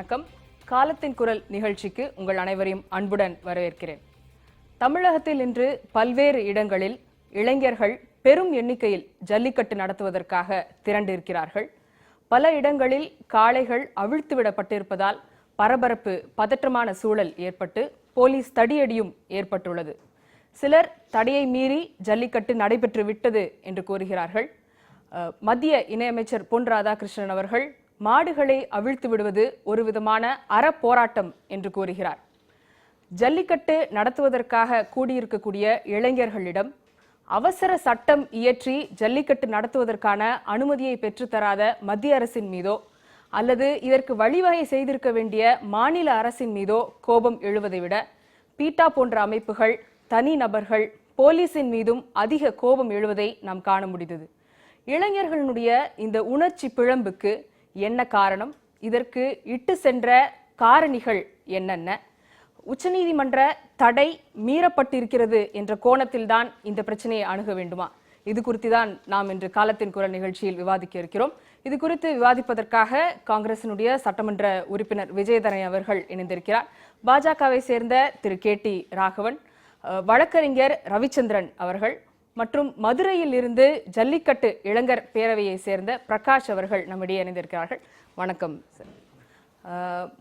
வணக்கம். காலத்தின் குரல் நிகழ்ச்சிக்கு உங்கள் அனைவரையும் அன்புடன் வரவேற்கிறேன். தமிழகத்தில் இன்று பல்வேறு இடங்களில் இளைஞர்கள் பெரும் எண்ணிக்கையில் ஜல்லிக்கட்டு நடத்துவதற்காக திரண்டிருக்கிறார்கள். பல இடங்களில் காளைகள் அவிழ்த்துவிடப்பட்டிருப்பதால் பரபரப்பு, பதற்றமான சூழல் ஏற்பட்டு போலீஸ் தடியடியும் ஏற்பட்டுள்ளது. சிலர் தடையை மீறி ஜல்லிக்கட்டு நடைபெற்று விட்டது என்று கூறுகிறார்கள். மத்திய இணையமைச்சர் பொன் ராதாகிருஷ்ணன் அவர்கள் மாடுகளை அவிழ்த்து விடுவது ஒரு விதமான அறப்போராட்டம் என்று கூறுகிறார். ஜல்லிக்கட்டு நடத்துவதற்காக கூடியிருக்கக்கூடிய இளைஞர்களிடம் அவசர சட்டம் இயற்றி ஜல்லிக்கட்டு நடத்துவதற்கான அனுமதியை பெற்றுத்தராத மத்திய அரசின் மீதோ அல்லது இதற்கு வழிவகை செய்திருக்க வேண்டிய மாநில அரசின் மீதோ கோபம் எழுவதை விட பீட்டா போன்ற அமைப்புகள், தனி நபர்கள், போலீசின் மீதும் அதிக கோபம் எழுவதை நாம் காண முடிந்தது. இளைஞர்களுடைய இந்த உணர்ச்சி பிழம்புக்கு என்ன காரணம்? இதற்கு இட்டு சென்ற காரணிகள் என்னென்ன? உச்சநீதிமன்ற தடை மீறப்பட்டிருக்கிறது என்ற கோணத்தில்தான் இந்த பிரச்சனையை அணுக வேண்டுமா? இது குறித்து தான் நாம் இன்று காலத்தின் குரல் நிகழ்ச்சியில் விவாதிக்க இருக்கிறோம். இது குறித்து விவாதிப்பதற்காக காங்கிரசினுடைய சட்டமன்ற உறுப்பினர் விஜயதரணி அவர்கள் இணைந்திருக்கிறார். பாஜகவை சேர்ந்த திரு KT ராகவன், வழக்கறிஞர் ரவிச்சந்திரன் அவர்கள் மற்றும் மதுரையில் இருந்து ஜல்லிக்கட்டு இளைஞர் பேரவையை சேர்ந்த பிரகாஷ் அவர்கள் நம்மிடையே இணைந்திருக்கிறார்கள். வணக்கம் சார்.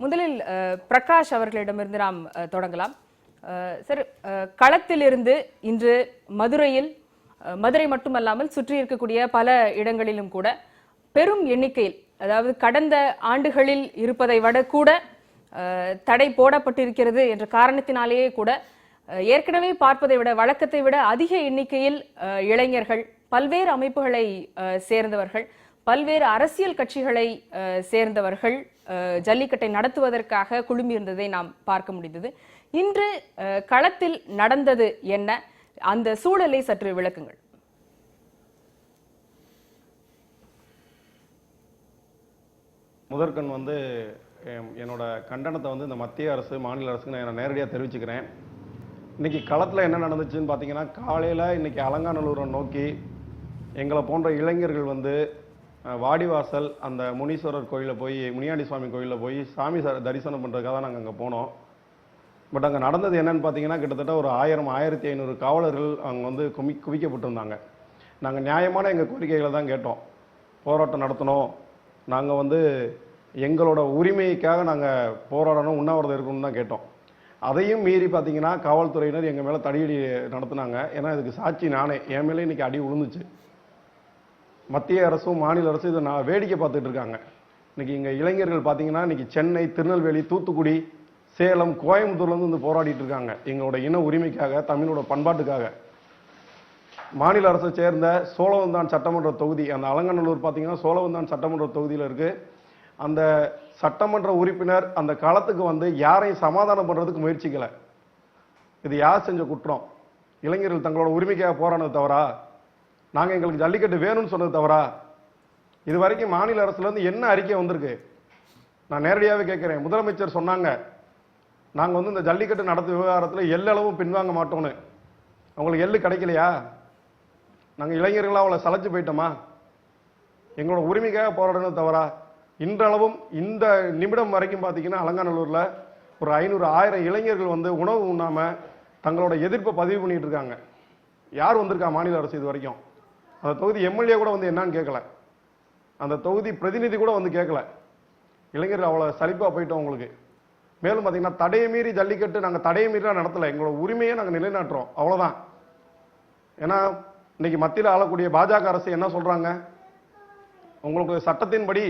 முதலில் பிரகாஷ் அவர்களிடமிருந்து நாம் தொடங்கலாம். சார், களத்திலிருந்து இன்று மதுரை மட்டுமல்லாமல் சுற்றி இருக்கக்கூடிய பல இடங்களிலும் கூட பெரும் எண்ணிக்கையில், அதாவது கடந்த ஆண்டுகளில் இருப்பதை விட கூட தடை போடப்பட்டிருக்கிறது என்ற காரணத்தினாலேயே கூட ஏற்கனவே பார்ப்பதை விட, வழக்கத்தை விட அதிக எண்ணிக்கையில் இளைஞர்கள், பல்வேறு அமைப்புகளை சேர்ந்தவர்கள், பல்வேறு அரசியல் கட்சிகளை சேர்ந்தவர்கள் ஜல்லிக்கட்டை நடத்துவதற்காக குழுமியிருந்ததை நாம் பார்க்க முடிந்தது. இன்று களத்தில் நடந்தது என்ன? அந்த சூழலை சற்று விளக்குங்கள். முதற்கண் என்னோட கண்டனத்தை இந்த மத்திய அரசு, மாநில அரசுக்கு நான் நேரடியாக தெரிவிச்சுக்கிறேன். இன்னைக்கு களத்தில் என்ன நடந்துச்சுன்னு பார்த்தீங்கன்னா, காலையில் இன்னைக்கு அலங்காநல்லூரை நோக்கி எங்களை போன்ற இளைஞர்கள் வாடிவாசல் அந்த முனீஸ்வரர் கோயிலில் போய், முனியாண்டி சுவாமி கோயிலில் போய் சாமி தரிசனம் பண்ணுறதுக்காக தான் நாங்கள் அங்கே போனோம். பட் அங்கே நடந்தது என்னன்னு பார்த்தீங்கன்னா, கிட்டத்தட்ட ஒரு 1000-1500 காவலர்கள் அங்கே குவிக்கப்பட்டிருந்தாங்க. நாங்கள் நியாயமான எங்கள் கோரிக்கைகளை தான் கேட்டோம். போராட்டம் நடத்தணும், நாங்கள் எங்களோட உரிமைக்காக நாங்கள் போராடணும், உண்ணாவிரதம் இருக்கணும்னு தான் கேட்டோம். அதையும் மீறி பார்த்தீங்கன்னா காவல்துறையினர் எங்கள் மேலே தடியடி நடத்தினாங்க. ஏன்னா இதுக்கு சாட்சி நானே, என் மேலே இன்னைக்கு அடி விழுந்துச்சு. மத்திய அரசும் மாநில அரசும் இதை நான் வேடிக்கை பார்த்துட்டு இருக்காங்க. இன்னைக்கு இங்கே இளைஞர்கள் பார்த்தீங்கன்னா இன்னைக்கு சென்னை, திருநெல்வேலி, தூத்துக்குடி, சேலம், கோயம்புத்தூர்லேருந்து போராடிட்டு இருக்காங்க எங்களோட இன உரிமைக்காக, தமிழோட பண்பாட்டுக்காக. மாநில அரசை சேர்ந்த சோழவந்தான் சட்டமன்ற தொகுதி, அந்த அலங்காநல்லூர் பார்த்தீங்கன்னா சோழவந்தான் சட்டமன்ற தொகுதியில் இருக்கு. அந்த சட்டமன்ற உறுப்பினர் அந்த களத்துக்கு யாரையும் சமாதானம் பண்றதுக்கு முயற்சிக்கல. இது யார் செஞ்ச குற்றம்? இளைஞர்கள் தங்களோட உரிமைக்காக போரானது தவறா? நாங்கள் எங்களுக்கு ஜல்லிக்கட்டு வேணும்னு சொன்னது தவறா? இது வரைக்கும் மாநில அரசுல இருந்து என்ன அறிக்கை வந்திருக்கு? நான் நேரடியாகவே கேட்கிறேன். முதலமைச்சர் சொன்னாங்க, நாங்கள் இந்த ஜல்லிக்கட்டு நடத்தும் விவகாரத்தில் எல்லளவும் பின்வாங்க மாட்டோம்னு. அவங்களுக்கு எள்ளு கிடைக்கலையா? நாங்கள் இளைஞர்களாக அவளை சளைச்சு போயிட்டோமா? எங்களோட உரிமைக்காக போராடணும் தவறா? இன்றளவும் இந்த நிமிடம் வரைக்கும் பார்த்தீங்கன்னா அலங்காநல்லூரில் ஒரு 500-1000 இளைஞர்கள் உணவு உண்ணாம தங்களோட எதிர்ப்பை பதிவு பண்ணிட்டு இருக்காங்க. யார் வந்திருக்கா மாநில அரசு இது வரைக்கும்? அந்த தொகுதி எம்எல்ஏ கூட என்னன்னு கேட்கல, அந்த தொகுதி பிரதிநிதி கூட கேட்கல. இளைஞர்கள் அவ்வளோ சலிப்பா போயிட்டோம் உங்களுக்கு. மேலும் பார்த்தீங்கன்னா தடையை மீறி ஜல்லிக்கட்டு நாங்கள் தடையை மீறி நடத்தலை, எங்களோட உரிமையை நாங்கள் நிலைநாட்டுறோம், அவ்வளோதான். ஏன்னா இன்னைக்கு மத்தியில் ஆளக்கூடிய பாஜக அரசு என்ன சொல்றாங்க? உங்களுக்கு சட்டத்தின்படி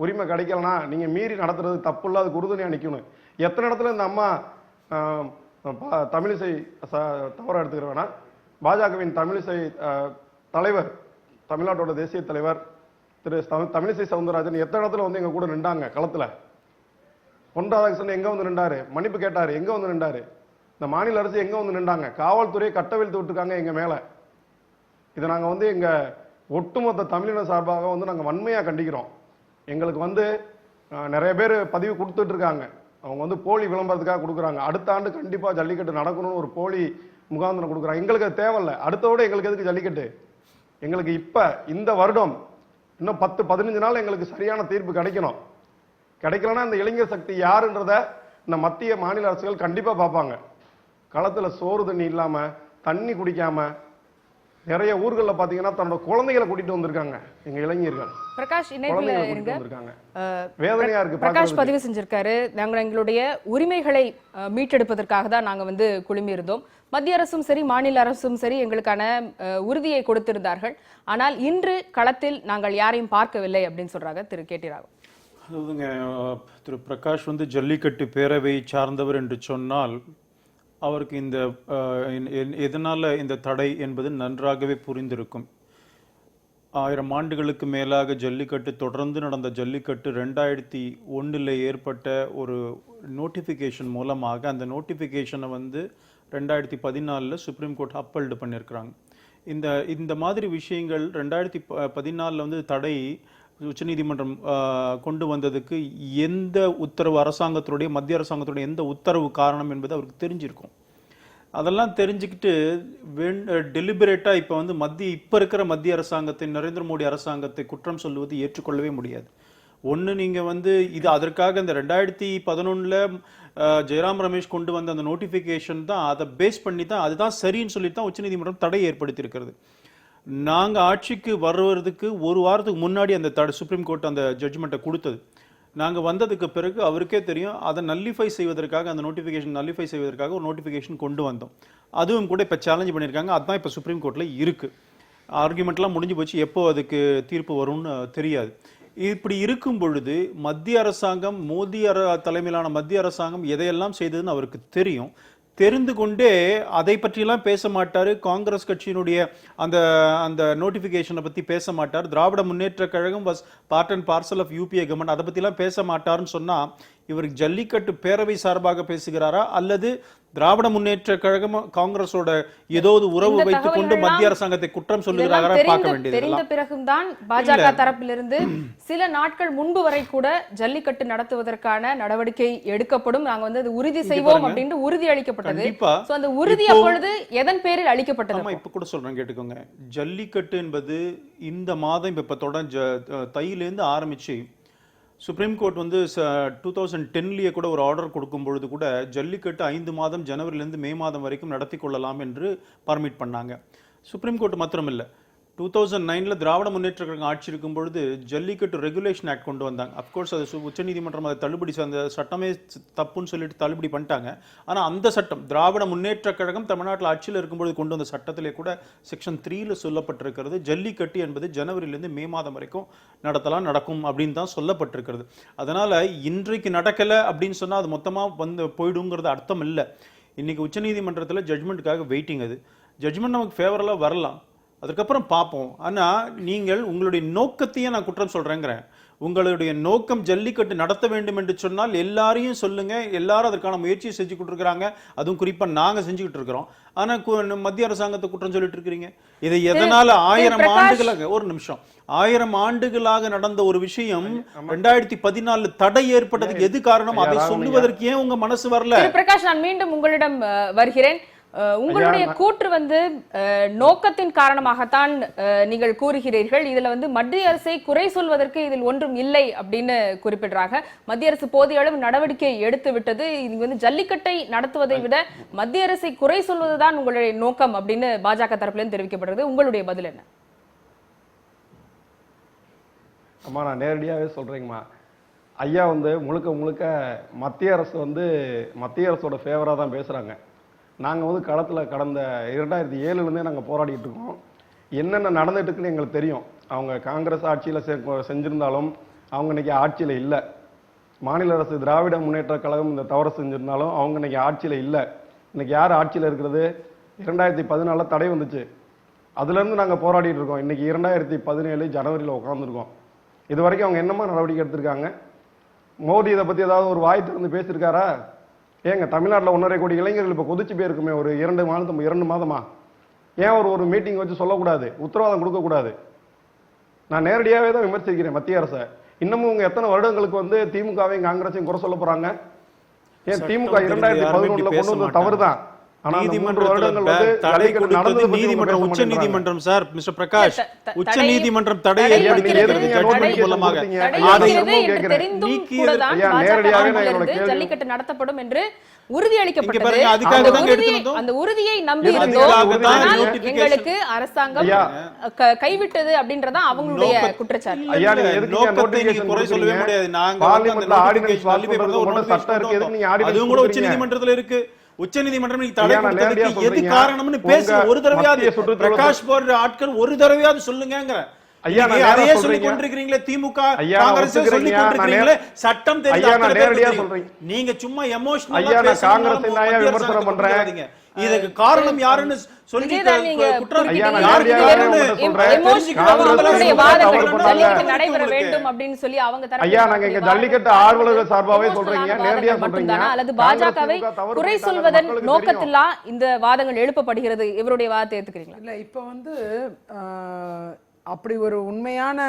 உரிமை கிடைக்கலனா நீங்க மீறி நடத்துறது தப்பு இல்ல, அதுக்கு உறுதுணையா நிக்கணும். எத்தனை இடத்துல இந்த அம்மா தமிழிசை தவற எடுத்துக்கிறேன்னா, பாஜகவின் தமிழிசை தலைவர், தமிழ்நாட்டோட தேசிய தலைவர் திரு தமிழிசை சவுந்தரராஜன் எத்தனை இடத்துல எங்க கூட நின்றாங்க களத்துல. பொன் ராதாகிருஷ்ணன் எங்க நின்றாரு? மன்னிப்பு கேட்டாரு, எங்க நின்றாரு? இந்த மாநில அரசு எங்க நின்றாங்க? காவல்துறையை கட்டவிழ்த்து விட்டுருக்காங்க எங்க மேல. இதை நாங்க எங்க ஒட்டுமொத்த தமிழின சார்பாக நாங்க வன்மையா கண்டிக்கிறோம். எங்களுக்கு நிறைய பேர் பதிவு கொடுத்துட்டு இருக்காங்க. அவங்க போலி விளம்பரத்துக்காக கொடுக்குறாங்க. அடுத்த ஆண்டு கண்டிப்பா ஜல்லிக்கட்டு நடக்கணும்னு ஒரு போலி முகாந்திரம் கொடுக்குறாங்க. எங்களுக்கு அது தேவையில்லை. அடுத்தோட எங்களுக்கு எதுக்கு ஜல்லிக்கட்டு? எங்களுக்கு இப்ப இந்த வருடம் இன்னும் 10-15 நாள் எங்களுக்கு சரியான தீர்ப்பு கிடைக்கணும். கிடைக்கலன்னா இந்த இளைஞர் சக்தி யாருன்றத இந்த மத்திய மாநில அரசுகள் கண்டிப்பா பார்ப்பாங்க. களத்துல சோறு தண்ணி இல்லாம, தண்ணி குடிக்காம நிறைய ஊர்கள்ல பாத்தீங்கன்னா தன்னோட குழந்தைகளை கூட்டிட்டு வந்திருக்காங்க எங்க இளைஞர்கள். பிரகாஷ் இணைப்புல இருங்க. வேதனையா இருக்கு. பிரகாஷ் பதிவு செஞ்சிருக்காரு, நாங்கள் எங்களுடைய உரிமைகளை மீட்டெடுப்பதற்காக தான் நாங்க வந்து குழுமி இருந்தோம். மத்திய அரசும் சரி மாநில அரசும் சரி எங்களுக்கான உறுதியை கொடுத்திருந்தார்கள். ஆனால் இன்று களத்தில் நாங்கள் யாரையும் பார்க்கவில்லை அப்படின்னு சொல்றாங்க திரு கேடி ராகவன். அதாவதுங்க, திரு பிரகாஷ் வந்து ஜல்லிக்கட்டு பேரவை சார்ந்தவர் என்று சொன்னால் அவருக்கு இந்த எதனால இந்த தடை என்பது நன்றாகவே புரிந்திருக்கும். 1000 ஆண்டுகளுக்கு மேலாக ஜல்லிக்கட்டு தொடர்ந்து நடந்த ஜல்லிக்கட்டு 2001 ஏற்பட்ட ஒரு நோட்டிஃபிகேஷன் மூலமாக அந்த நோட்டிஃபிகேஷனை வந்து 2014 சுப்ரீம் கோர்ட் அப்பல்டு பண்ணியிருக்கிறாங்க. இந்த மாதிரி விஷயங்கள் 2014 வந்து தடை உச்சநீதிமன்றம் கொண்டு வந்ததுக்கு எந்த உத்தரவு அரசாங்கத்துடைய மத்திய அரசாங்கத்துடைய எந்த உத்தரவு காரணம் என்பது அவருக்கு தெரிஞ்சிருக்கும். அதெல்லாம் தெரிஞ்சுக்கிட்டு டெலிபரேட்டா இப்ப வந்து இப்ப இருக்கிற மத்திய அரசாங்கத்தை, நரேந்திர மோடி அரசாங்கத்தை குற்றம் சொல்லுவது ஏற்றுக்கொள்ளவே முடியாது. ஒன்று, நீங்க வந்து இது அதற்காக இந்த 2011 ஜெயராம் ரமேஷ் கொண்டு வந்த அந்த நோட்டிஃபிகேஷன் தான், அதை பேஸ் பண்ணி தான் அதுதான் சரின்னு சொல்லிட்டு தான் உச்சநீதிமன்றம் தடை ஏற்படுத்தி இருக்கிறது. நாங்கள் ஆட்சிக்கு வருவதற்கு ஒரு வாரத்துக்கு முன்னாடி அந்த சுப்ரீம் கோர்ட் அந்த ஜட்ஜ்மெண்ட்டை கொடுத்தது. நாங்கள் வந்ததுக்கு பிறகு அவருக்கே தெரியும், அதை நல்லிஃபை செய்வதற்காக, அந்த நோட்டிஃபிகேஷன் நல்லிஃபை செய்வதற்காக ஒரு நோட்டிஃபிகேஷன் கொண்டு வந்தோம். அதுவும் கூட இப்போ சேலஞ்ச் பண்ணியிருக்காங்க. அதுதான் இப்போ சுப்ரீம் கோர்ட்டில் இருக்குது. ஆர்குமெண்ட்லாம் முடிஞ்சு போச்சு, எப்போ அதுக்கு தீர்ப்பு வரும்னு தெரியாது. இப்படி இருக்கும் பொழுது மத்திய அரசாங்கம், மோடி தலைமையிலான மத்திய அரசாங்கம் எதையெல்லாம் செய்ததுன்னு அவருக்கு தெரியும். தெரிந்து கொண்டே அதை பற்றியெல்லாம் பேச மாட்டார். காங்கிரஸ் கட்சியினுடைய அந்த நோட்டிஃபிகேஷனை பற்றி பேச மாட்டார். Dravida Munnetra Kazhagam was part and parcel of UPA government, அதை பற்றிலாம் பேச மாட்டார்னு சொன்னால் இவருக்கு ஜல்லிக்கட்டு பேரவை சார்பாக பேசுகிறாரா அல்லது திராவிட முன்னேற்ற கழகம் காங்கிரஸோட ஏதாவது உறவு வைத்துக் கொண்டு மத்திய அரசாங்கத்தை குற்றம் சொல்லுகிறாரா பார்க்க வேண்டியது. தெரிந்த பிறகுதான் பாஜக தரப்பிலிருந்து சில நாட்கள் முன்பு வரை கூட ஜல்லிக்கட்டு நடத்துவதற்கான நடவடிக்கை எடுக்கப்படும், நாங்க வந்து அது உறுதி செய்வோம் அப்படின்னு உறுதி அளிக்கப்பட்டது. அந்த உறுதி அப்பொழுது எதன் பேரில் அளிக்கப்பட்டது? இப்ப கூட சொல்றேன் கேட்டுக்கோங்க. ஜல்லிக்கட்டு என்பது இந்த மாதம் இப்ப தொடர்ந்து தையிலேருந்து ஆரம்பிச்சு சுப்ரீம் கோர்ட் வந்து 2010 கூட ஒரு ஆர்டர் கொடுக்கும் பொழுது கூட ஜல்லிக்கட்டு 5 மாதம் ஜனவரியிலிருந்து மே மாதம் வரைக்கும் நடத்தி கொள்ளலாம் என்று பர்மிட் பண்ணாங்க. சுப்ரீம் கோர்ட் மாத்திரமில்லை, 2009 திராவிட முன்னேற்ற கழகம் ஆட்சி இருக்கும் பொழுது ஜல்லிக்கட்டு ரெகுலேஷன் ஆக்ட் கொண்டு வந்தாங்க. அப்கோர்ஸ் அது உச்சநீதிமன்றம் அதை தள்ளுபடி, அந்த சட்டமே தப்புன்னு சொல்லிட்டு தள்ளுபடி பண்ணிட்டாங்க. ஆனால் அந்த சட்டம் திராவிட முன்னேற்ற கழகம் தமிழ்நாட்டில் ஆட்சியில் இருக்கும்போது கொண்டு வந்த சட்டத்திலே கூட செக்ஷன் 3 சொல்லப்பட்டிருக்கிறது, ஜல்லிக்கட்டு என்பது ஜனவரியிலிருந்து மே மாதம் வரைக்கும் நடக்கும் அப்படின்னு தான் சொல்லப்பட்டிருக்கிறது. அதனால இன்றைக்கு நடக்கலை அப்படின்னு சொன்னால் அது மொத்தமாக வந்து போயிடுங்கிறது அர்த்தம் இல்லை. இன்னைக்கு உச்சநீதிமன்றத்தில் ஜட்மெண்ட்டுக்காக வெயிட்டிங். அது ஜட்மெண்ட் நமக்கு ஃபேவரலாக வரலாம், அதுக்கப்புறம் பார்ப்போம். ஆனால் நீங்கள் உங்களுடைய நோக்கத்தையே நான் குற்றம் சொல்கிறேங்கிறேன். உங்களுடைய நோக்கம் ஜல்லிக்கட்டு நடத்த வேண்டும் என்று சொன்னால் எல்லாரையும் சொல்லுங்க, எல்லாரும் அதற்கான முயற்சியை செஞ்சு கொடுத்துருக்காங்க, அதுவும் குறிப்பாக நாங்கள் செஞ்சுக்கிட்டு இருக்கிறோம். ஆனால் மத்திய அரசாங்கத்தை குற்றம் சொல்லிட்டு இருக்கிறீங்க. இதை எதனால 1000 ஆண்டுகளாக, ஒரு நிமிஷம், 1000 ஆண்டுகளாக நடந்த ஒரு விஷயம் 2014 தடை ஏற்பட்டதுக்கு எது காரணம்? அதை சொல்லுவதற்கு ஏன் உங்க மனசு வரல? பிரகாஷ், நான் மீண்டும் உங்களிடம் வருகிறேன். உங்களுடைய கூற்று வந்து நோக்கத்தின் காரணமாகத்தான் நீங்கள் கூறுகிறீர்கள். இதுல வந்து மத்திய அரசை குறை சொல்வதற்கு இதில் ஒன்றும் இல்லை அப்படின்னு குறிப்பிடுறாங்க. மத்திய அரசு போதிய அளவு நடவடிக்கை எடுத்து விட்டது, இது வந்து ஜல்லிக்கட்டை நடத்துவதை விட மத்திய அரசை குறை சொல்வதுதான் உங்களுடைய நோக்கம் அப்படின்னு பாஜக தரப்பிலிருந்து தெரிவிக்கப்படுறது. உங்களுடைய பதில் என்ன? அம்மா, நான் நேரடியாகவே சொல்றேங்கம்மா. ஐயா வந்து முழுக்க மத்திய அரசு வந்து மத்திய அரசோட ஃபேவரா தான் பேசுறாங்க. நாங்கள் வந்து களத்தில் கடந்த 2007 நாங்கள் போராடிட்டு இருக்கோம். என்னென்ன நடந்துட்டு இருக்குன்னு எங்களுக்கு தெரியும். அவங்க காங்கிரஸ் ஆட்சியில் செஞ்சிருந்தாலும் அவங்க இன்னைக்கு ஆட்சியில் இல்லை. மாநில அரசு திராவிட முன்னேற்ற கழகம் இந்த தவறு செஞ்சிருந்தாலும் அவங்க இன்னைக்கு ஆட்சியில் இல்லை. இன்னைக்கு யார் ஆட்சியில் இருக்கிறது? 2014 தடை வந்துச்சு, அதுலேருந்து நாங்கள் போராடிட்டு இருக்கோம். இன்னைக்கு 2017 ஜனவரியில் உட்காந்துருக்கோம். இது வரைக்கும் அவங்க என்னமா நடவடிக்கை எடுத்திருக்காங்க? மோடி இதை பற்றி ஏதாவது ஒரு வாய் திறந்து பேசியிருக்காரா? ஏங்க, தமிழ்நாட்டில் 1.5 கோடி இளைஞர்கள் இப்போ கொதிச்சு போயிருக்குமே ஒரு 2 மாதமா? ஏன் ஒரு மீட்டிங் வச்சு சொல்லக்கூடாது, உத்தரவாதம் கொடுக்கக்கூடாது? நான் நேரடியாகவே தான் விமர்சிக்கிறேன் மத்திய அரசை. இன்னமும் உங்க எத்தனை வருடங்களுக்கு வந்து திமுகவையும் காங்கிரஸையும் குறை சொல்ல போறாங்க? ஏன் திமுக 2011 கொண்டு வந்த தவறு தான். ஆனா அந்த 3 நீதிமன்றத்துல வருடங்கள் வந்து தடை ஜல்லிக்கட்டு கொடுத்தது நடந்ததை பத்தி நீதிமன்றம், உங்க உச்ச பேச மாட்டேங்கிறாங்க. நீதிமன்றம் சார். மிஸ்டர் பிரகாஷ், உச்ச தடை- நீதிமன்றம் தடை தடை ஏற்படுத்தியிருக்கிறது இருக்கிறது. ஜட்ஜ்மெண்ட் நோட்டிபிகேஷன் மூலமாக. கொடுத்தீங்க. தடை ஐயா, நான் இருக்கிறது திரும்பவும் என்று கேட்கிறேன். தெரிந்தும் நீக்கியது- கூட தான் ஐயா, பாஜக நேரடியாவே நான் தரப்பிலிருந்து என்னோட கேள்வி- ஜல்லிக்கட்டு நடத்தப்படும் என்று உறுதி இங்க அளிக்கப்பட்டது. பாருங்க, அதுக்காக அந்த தாங்க உறுதியை- எடுத்துனதும். அந்த உறுதியை நம்பி எதுக்கு இருந்தோம். அதுக்காக தான் ஆனால் notification. எங்களுக்கு அரசாங்கம் ஐயா. கைவிட்டது அப்படின்றதா அவங்களுடைய குற்றச்சாட்டு. ஐயா, நீங்க எதுக்கு நோக்கத்தை நீங்க notification குறை சொல்லவே கொடுக்குறீங்க? முடியாது. நாங்க பார்லிமெண்ட்ல வந்து ஆர்டினன்ஸ் notification பாஸ் தள்ளி போய் பண்றது ஒரு மட்டும் சட்டம் இருக்கு. எதுக்கு நீங்க ஆர்டினன்ஸ் அதுவும் கூட உச்ச கொடுக்குறீங்க? நீதிமன்றத்துல இருக்கு. உச்ச நீதிமன்றம் இன்னைக்கு தடை ஐயா, நான் நேரடியா கொடுத்ததுக்கு எது சொல்றீங்க. காரணம்னு பேச உங்க ஒரு தடவையாவது மத்திய சுற்றுச்சூழல் பிரகாஷ் போன்ற ஆட்கள் ஒரு தடவையாவது சொல்லுங்கங்கற. ஐயா, நான் நீங்க நேரா அதையே சொல்லி சொல்றீங்க. கொண்டிருக்கிறீங்களே, திமுக ஐயா, நான் காங்கிரஸ் சொல்லி ஒத்துக்கிறேன். கொண்டிருக்கிறீங்களே, சட்டம் தெரிஞ்ச ஐயா, நான் அத்தனை பேருக்கு நேரடியா தெரியும். சொல்றேன். நீங்க சும்மா எமோஷனலா ஐயா, நான் பேசுறதுனால காங்கிரஸை நான் மத்திய விமர்சனம் அரசாங்கத்தை பண்றேன். கொண்டாதீங்க. இதுக்கு காரணம் யாருன்னு சொல்லி விஜயதான், நீங்க குற்றம் ஐயா, நான் யாருக்கு நேரடியாக வேணும்னு உங்கள்ட்ட சொல்றேன். எமோஷனலா காங்கிரஸ் அவங்களுடைய திமுக வாதங்கள் தவறு பண்ணாங்க. ஜல்லிக்கட்டு நடைபெற வேண்டும் அப்படின்னு சொல்லி அவங்க தரப்புல ஐயா, நாங்க இங்க ஜல்லிக்கட்டு ஆர்வலர்கள் சார்பாவே சொல்றீங்க, நேரடியா சொல்றீங்க. மட்டும்தானா அல்லது காங்கிரஸ் பாஜகவை திமுக தவறு குறை பண்ணிட்டாங்க, சொல்வதன் மக்களுக்கு நோக்கத்திலா இந்த வாதங்கள் எழுப்பப்படுகிறது? இவருடைய வாதத்தை ஏத்துக்கிறீங்களா? இல்லை இப்போ வந்து அப்படி ஒரு உண்மையான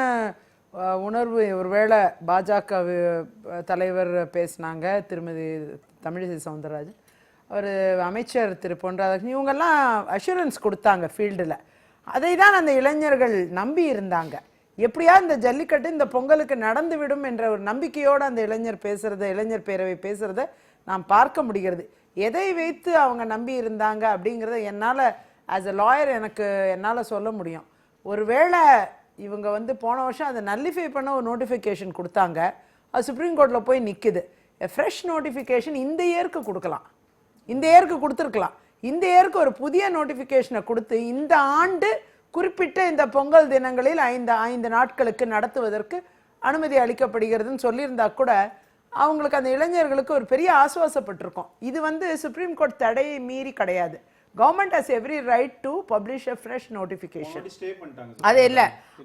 உணர்வு ஒருவேளை பாஜக தலைவர் பேசினாங்க, திருமதி தமிழிசை சவுந்தரராஜன், அவர் அமைச்சர் திரு பொன் ராதாகிருஷ்ணன், இவங்கெல்லாம் அஷூரன்ஸ் கொடுத்தாங்க ஃபீல்டில். அதை தான் அந்த இளைஞர்கள் நம்பி இருந்தாங்க. எப்படியா இந்த ஜல்லிக்கட்டு இந்த பொங்கலுக்கு நடந்து விடும் என்ற ஒரு நம்பிக்கையோடு அந்த இளைஞர் பேசுகிறத, இளைஞர் பேரவை பேசுகிறத நாம் பார்க்க முடிகிறது. எதை வைத்து அவங்க நம்பி இருந்தாங்க அப்படிங்கிறத என்னால் ஆஸ் எ லாயர் என்னால் சொல்ல முடியும். ஒருவேளை இவங்க வந்து போன வருஷம் அதை நல்லிஃபை பண்ண ஒரு நோட்டிஃபிகேஷன் கொடுத்தாங்க, அது சுப்ரீம் கோர்ட்டில் போய் நிற்குது. ஃப்ரெஷ் நோட்டிஃபிகேஷன் இந்த இயருக்கு கொடுக்கலாம், இந்த இயருக்கு கொடுத்துருக்கலாம். இந்த இயருக்கு ஒரு புதிய நோட்டிஃபிகேஷனை கொடுத்து இந்த ஆண்டு குறிப்பிட்ட இந்த பொங்கல் தினங்களில் 5 நாட்களுக்கு நடத்துவதற்கு அனுமதி அளிக்கப்படுகிறதுன்னு சொல்லியிருந்தா கூட அவங்களுக்கு, அந்த இளைஞர்களுக்கு ஒரு பெரிய ஆசுவாசப்பட்டிருக்கும். இது வந்து சுப்ரீம் கோர்ட் தடையை மீறி கிடையாது. Government has every right to publish a fresh notification. அது இல்ல,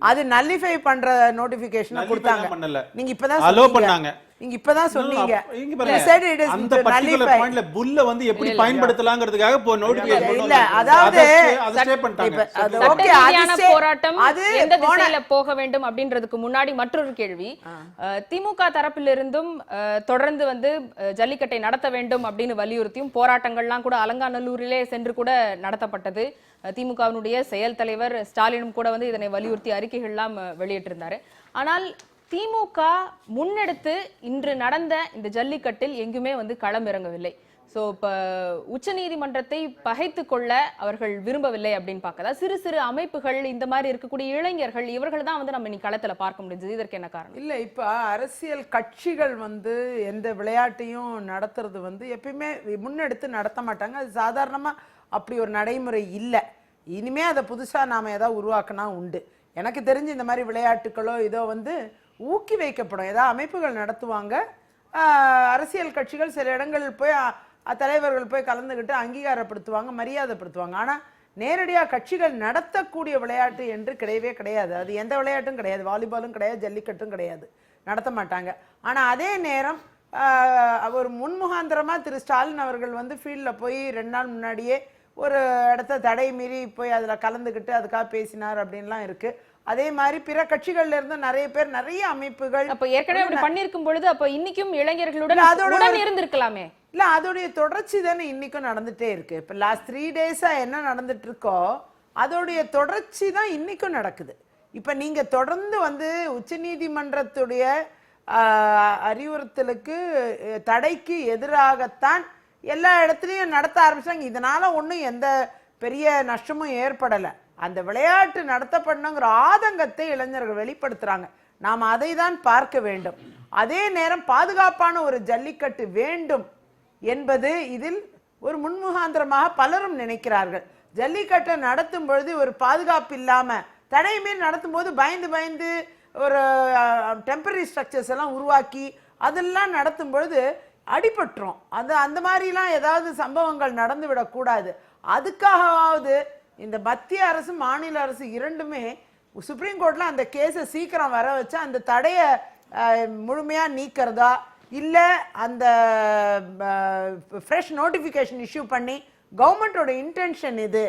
அது நல்லிஃபை பண்ற நோட்டிஃபிகேஷன் கொடுத்தாங்க. நீங்க இப்பதான் அலோ பண்ணாங்க. நீங்க இப்பதான் சொன்னீங்க. இங்க பாருங்க, அந்த பர்టిక్యులர் பாயிண்ட்ல புல்ல வந்து எப்படி பயன்படுத்தலாம்ங்கிறதுக்காக போ நோட்டிஃபிகேஷன் இல்ல, அதாவது அதை ஸ்டே பண்ணிட்டாங்க. அது ஓகே, சட்டரீதியான போராட்டம் அது எந்த திசையில போக வேண்டும் அப்படின்றதுக்கு முன்னாடி மற்றொரு கேள்வி. திமுக தரப்பிலிருந்தும் தொடர்ந்து வந்து ஜல்லிக்கட்டை நடத்த வேண்டும் அப்படின்னு வலியுறுத்தியும் போராட்டங்கள்லாம் கூட அலங்காநல்லூரிலே சென்று கூட நடத்தப்பட்டது. திமுகவினுடைய செயல் தலைவர் ஸ்டாலினும் கூட வந்து இதனை வலியுறுத்தி அறிக்கைகள்லாம் வெளியிட்டிருந்தாரு. ஆனால் திமுக முன்னெடுத்து இன்று நடந்த இந்த ஜல்லிக்கட்டில் எங்குமே வந்து களம் இறங்கவில்லை. ஸோ இப்போ உச்ச நீதிமன்றத்தை பகைத்து கொள்ள அவர்கள் விரும்பவில்லை அப்படின்னு பார்க்கதா சிறு சிறு அமைப்புகள், இந்த மாதிரி இருக்கக்கூடிய இளைஞர்கள், இவர்கள் தான் வந்து நம்ம இன்னைக்கு களத்தில் பார்க்க முடிஞ்சது. இதற்கு என்ன காரணம்? இல்லை, இப்போ அரசியல் கட்சிகள் வந்து எந்த விளையாட்டையும் நடத்துறது வந்து எப்பயுமே முன்னெடுத்து நடத்த மாட்டாங்க. அது சாதாரணமாக அப்படி ஒரு நடைமுறை இல்லை. இனிமே அதை புதுசாக நாம் ஏதாவது உருவாக்கினா உண்டு. எனக்கு தெரிஞ்சு இந்த மாதிரி விளையாட்டுகளோ இதோ வந்து ஊக்கி வைக்கப்படும். ஏதாவது அமைப்புகள் நடத்துவாங்க, அரசியல் கட்சிகள் சில இடங்களில் போய் தலைவர்கள் போய் கலந்துக்கிட்டு அங்கீகாரப்படுத்துவாங்க, மரியாதைப்படுத்துவாங்க. ஆனால் நேரடியாக கட்சிகள் நடத்தக்கூடிய விளையாட்டு என்று கிடையவே கிடையாது. அது எந்த விளையாட்டும் கிடையாது, வாலிபாலும் கிடையாது, ஜல்லிக்கட்டும் கிடையாது, நடத்த மாட்டாங்க. ஆனால் அதே நேரம் ஒரு முன்முகாந்திரமாக திரு ஸ்டாலின் அவர்கள் வந்து ஃபீல்டில் போய் 2 நாள் முன்னாடியே ஒரு இடத்த தடை மீறி போய் அதில் கலந்துக்கிட்டு அதுக்காக பேசினார் அப்படின்லாம் இருக்கு. அதே மாதிரி பிற கட்சிகள்ல இருந்து நிறைய பேர், நிறைய அமைப்புகள் அப்ப ஏற்கனவே அப்படி பண்ணிருக்கும் பொழுது அப்ப இன்னைக்கும் இளைஞர்களுடன் இருந்திருக்கலாமே. இல்ல, அதோடைய தொடர்ச்சி தானே இன்னைக்கும் நடந்துட்டே இருக்கு. இப்ப லாஸ்ட் 3 டேஸா என்ன நடந்துட்டு இருக்கோ அதோடைய தொடர்ச்சி தான் இன்னைக்கும் நடக்குது. இப்ப நீங்க தொடர்ந்து வந்து உச்சநீதிமன்றத்துடைய அறிவுறுத்தலுக்கு, தடைக்கு எதிராகத்தான் எல்லா இடத்துலையும் நடத்த ஆரம்பிச்சாங்க. இதனால ஒன்றும் எந்த பெரிய நஷ்டமும் ஏற்படலை. அந்த விளையாட்டு நடத்தப்படணுங்கிற ஆதங்கத்தை இளைஞர்கள் வெளிப்படுத்துறாங்க. நாம் அதை தான் பார்க்க வேண்டும். அதே நேரம் பாதுகாப்பான ஒரு ஜல்லிக்கட்டு வேண்டும் என்பது இதில் ஒரு முன்முகாந்திரமாக பலரும் நினைக்கிறார்கள். ஜல்லிக்கட்டை நடத்தும் பொழுது ஒரு பாதுகாப்பு இல்லாம தடைமீறி நடத்தும் போது பயந்து ஒரு டெம்பரரி ஸ்ட்ரக்சர்ஸ் எல்லாம் உருவாக்கி அதெல்லாம் நடத்தும் பொழுது அடிபட்டுரும். அந்த மாதிரிலாம் ஏதாவது சம்பவங்கள் நடந்து விடக்கூடாது. அதுக்காகவாவது இந்த மத்திய அரசு, மாநில அரசு இரண்டுமே சுப்ரீம் கோர்ட்ல அந்த கேஸை சீக்கிரம் வர வச்சா அந்த தடையை முழுமையா நீக்கிறதா, இல்ல அந்த ஃப்ரெஷ் நோட்டிஃபிகேஷன் இஷ்யூ பண்ணி கவர்மெண்டோட இன்டென்ஷன் இது,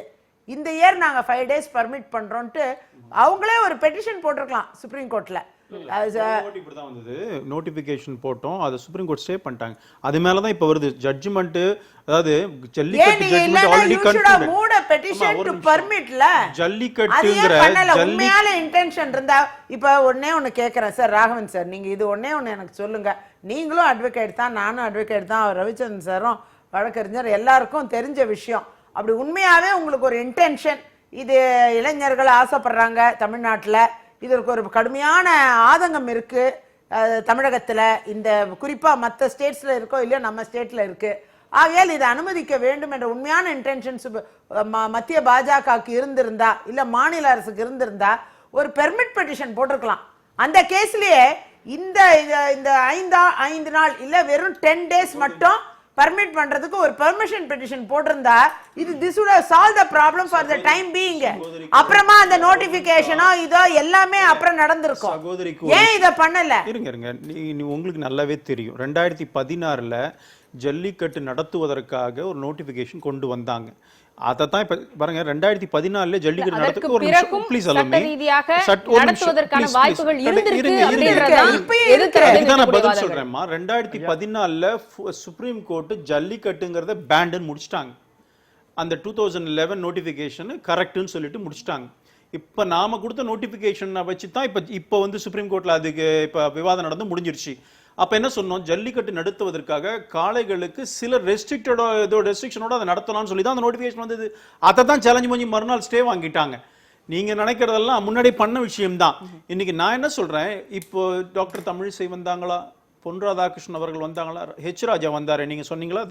இந்த இயர் நாங்கள் 5 days பர்மிட் பண்றோம்ட்டு அவங்களே ஒரு பெட்டிஷன் போட்டிருக்கலாம் சுப்ரீம் கோர்ட்ல. இப்படிதான் வந்தது, நோட்டிபிகேஷன் போட்டோம், அதை சுப்ரீம் கோர்ட் ஸ்டே பண்ணிட்டாங்க. அது மேலதான் இப்ப வருது ஜட்ஜ்மெண்ட். அதாவது ஜல்லிக்கட்டு ஜட்ஜ்மெண்ட் ஆல்ரெடி ஜல்லிக்கட்டுங்கிற உண்மையான இன்டென்ஷன் இருந்தா இப்ப ஒண்ணு கேக்குறேன் சார் ராகவன் சார், நீங்க இது ஒண்ணு எனக்கு சொல்லுங்க. நீங்களும் அட்வொகேட் தான், நானும் அட்வொகேட் தான், ரவிச்சந்திரன் சாரும் வழக்கறிஞர், எல்லாருக்கும் தெரிஞ்ச விஷயம். அப்படி உண்மையாவே உங்களுக்கு ஒரு இன்டென்ஷன், இது இளைஞர்கள் ஆசைப்படுறாங்க தமிழ்நாட்டில், இதற்கு ஒரு கடுமையான ஆதங்கம் இருக்கு தமிழகத்துல, இந்த குறிப்பா மற்ற ஸ்டேட்ஸ்ல இருக்கோ இல்லையோ நம்ம ஸ்டேட்ல இருக்கு, ஆகையால் இதை அனுமதிக்க வேண்டும் என்ற உண்மையான இன்டென்ஷன்ஸ் மத்திய பாஜகவுக்கு இருந்திருந்தா இல்ல மாநில அரசுக்கு இருந்திருந்தா ஒரு பெர்மிட் பெட்டிஷன் போட்டிருக்கலாம். அந்த கேஸ்லயே இந்த 5 நாள் இல்ல வெறும் 10 days மட்டும் பர்மிட் பண்றதுக்கு ஒரு பெர்மிஷன் பெட்டிஷன் போட்டிருந்தா இது this would have solved the problem for the time being. அப்புறமா அந்த நோட்டிபிகேஷனோ இதோ எல்லாமே அப்புறம் நடந்திருக்கும். ஏன் இத பண்ணல? இருங்க, உங்களுக்கு நல்லாவே தெரியும் 2016ல ஜல்லிக்கட்டு நடத்துவதற்காக ஒரு நோட்டிபிகேஷன் கொண்டு வந்தாங்க. அதான் இப்ப பாருங்க 2014ல ஜல்லிக்கட்டு நடத்துக்கு ஒரு ப்ளீஸ் சட்ட ரீதியாக நடத்துவதற்கான வாய்ப்புகள் இருந்திருக்கு அப்படின்றத இதுதான் நான் பதில் சொல்றேன்மா. 2014ல சுப்ரீம் கோர்ட் ஜல்லிக்கட்டுங்கறத பேண்ட்னு முடிச்சிட்டாங்க. அந்த 2011 நோட்டிபிகேஷன் கரெக்ட்னு சொல்லிட்டு முடிச்சிட்டாங்க. இப்ப நாம கொடுத்த நோட்டிபிகேஷனை வச்சு தான் இப்ப வந்து சுப்ரீம் கோர்ட்ல அதுக்கு இப்ப விவாதம் நடந்து முடிஞ்சிருச்சு. அப்ப என்ன சொன்னோம், ஜல்லிக்கட்டு நடத்துவதற்காக காளைகளுக்கு சில ரெஸ்ட்ரிக்ஷனோட அதை நடத்தலாம்னு சொல்லி தான் அந்த நோட்டிபிகேஷன் வந்தது. அதை தான் சேலஞ்ச் பண்ணி மறுநாள் ஸ்டே வாங்கிட்டாங்க. நீங்க நினைக்கிறதெல்லாம் முன்னாடி பண்ண விஷயம் தான். இன்னைக்கு நான் என்ன சொல்றேன், இப்போ டாக்டர் தமிழிசை வந்தாங்களா, பொன் ராதாகிருஷ்ணன் அவர்கள் வந்தாங்களா, ஹெச் ராஜா வந்தாரு, நீங்க சொன்னீங்களா?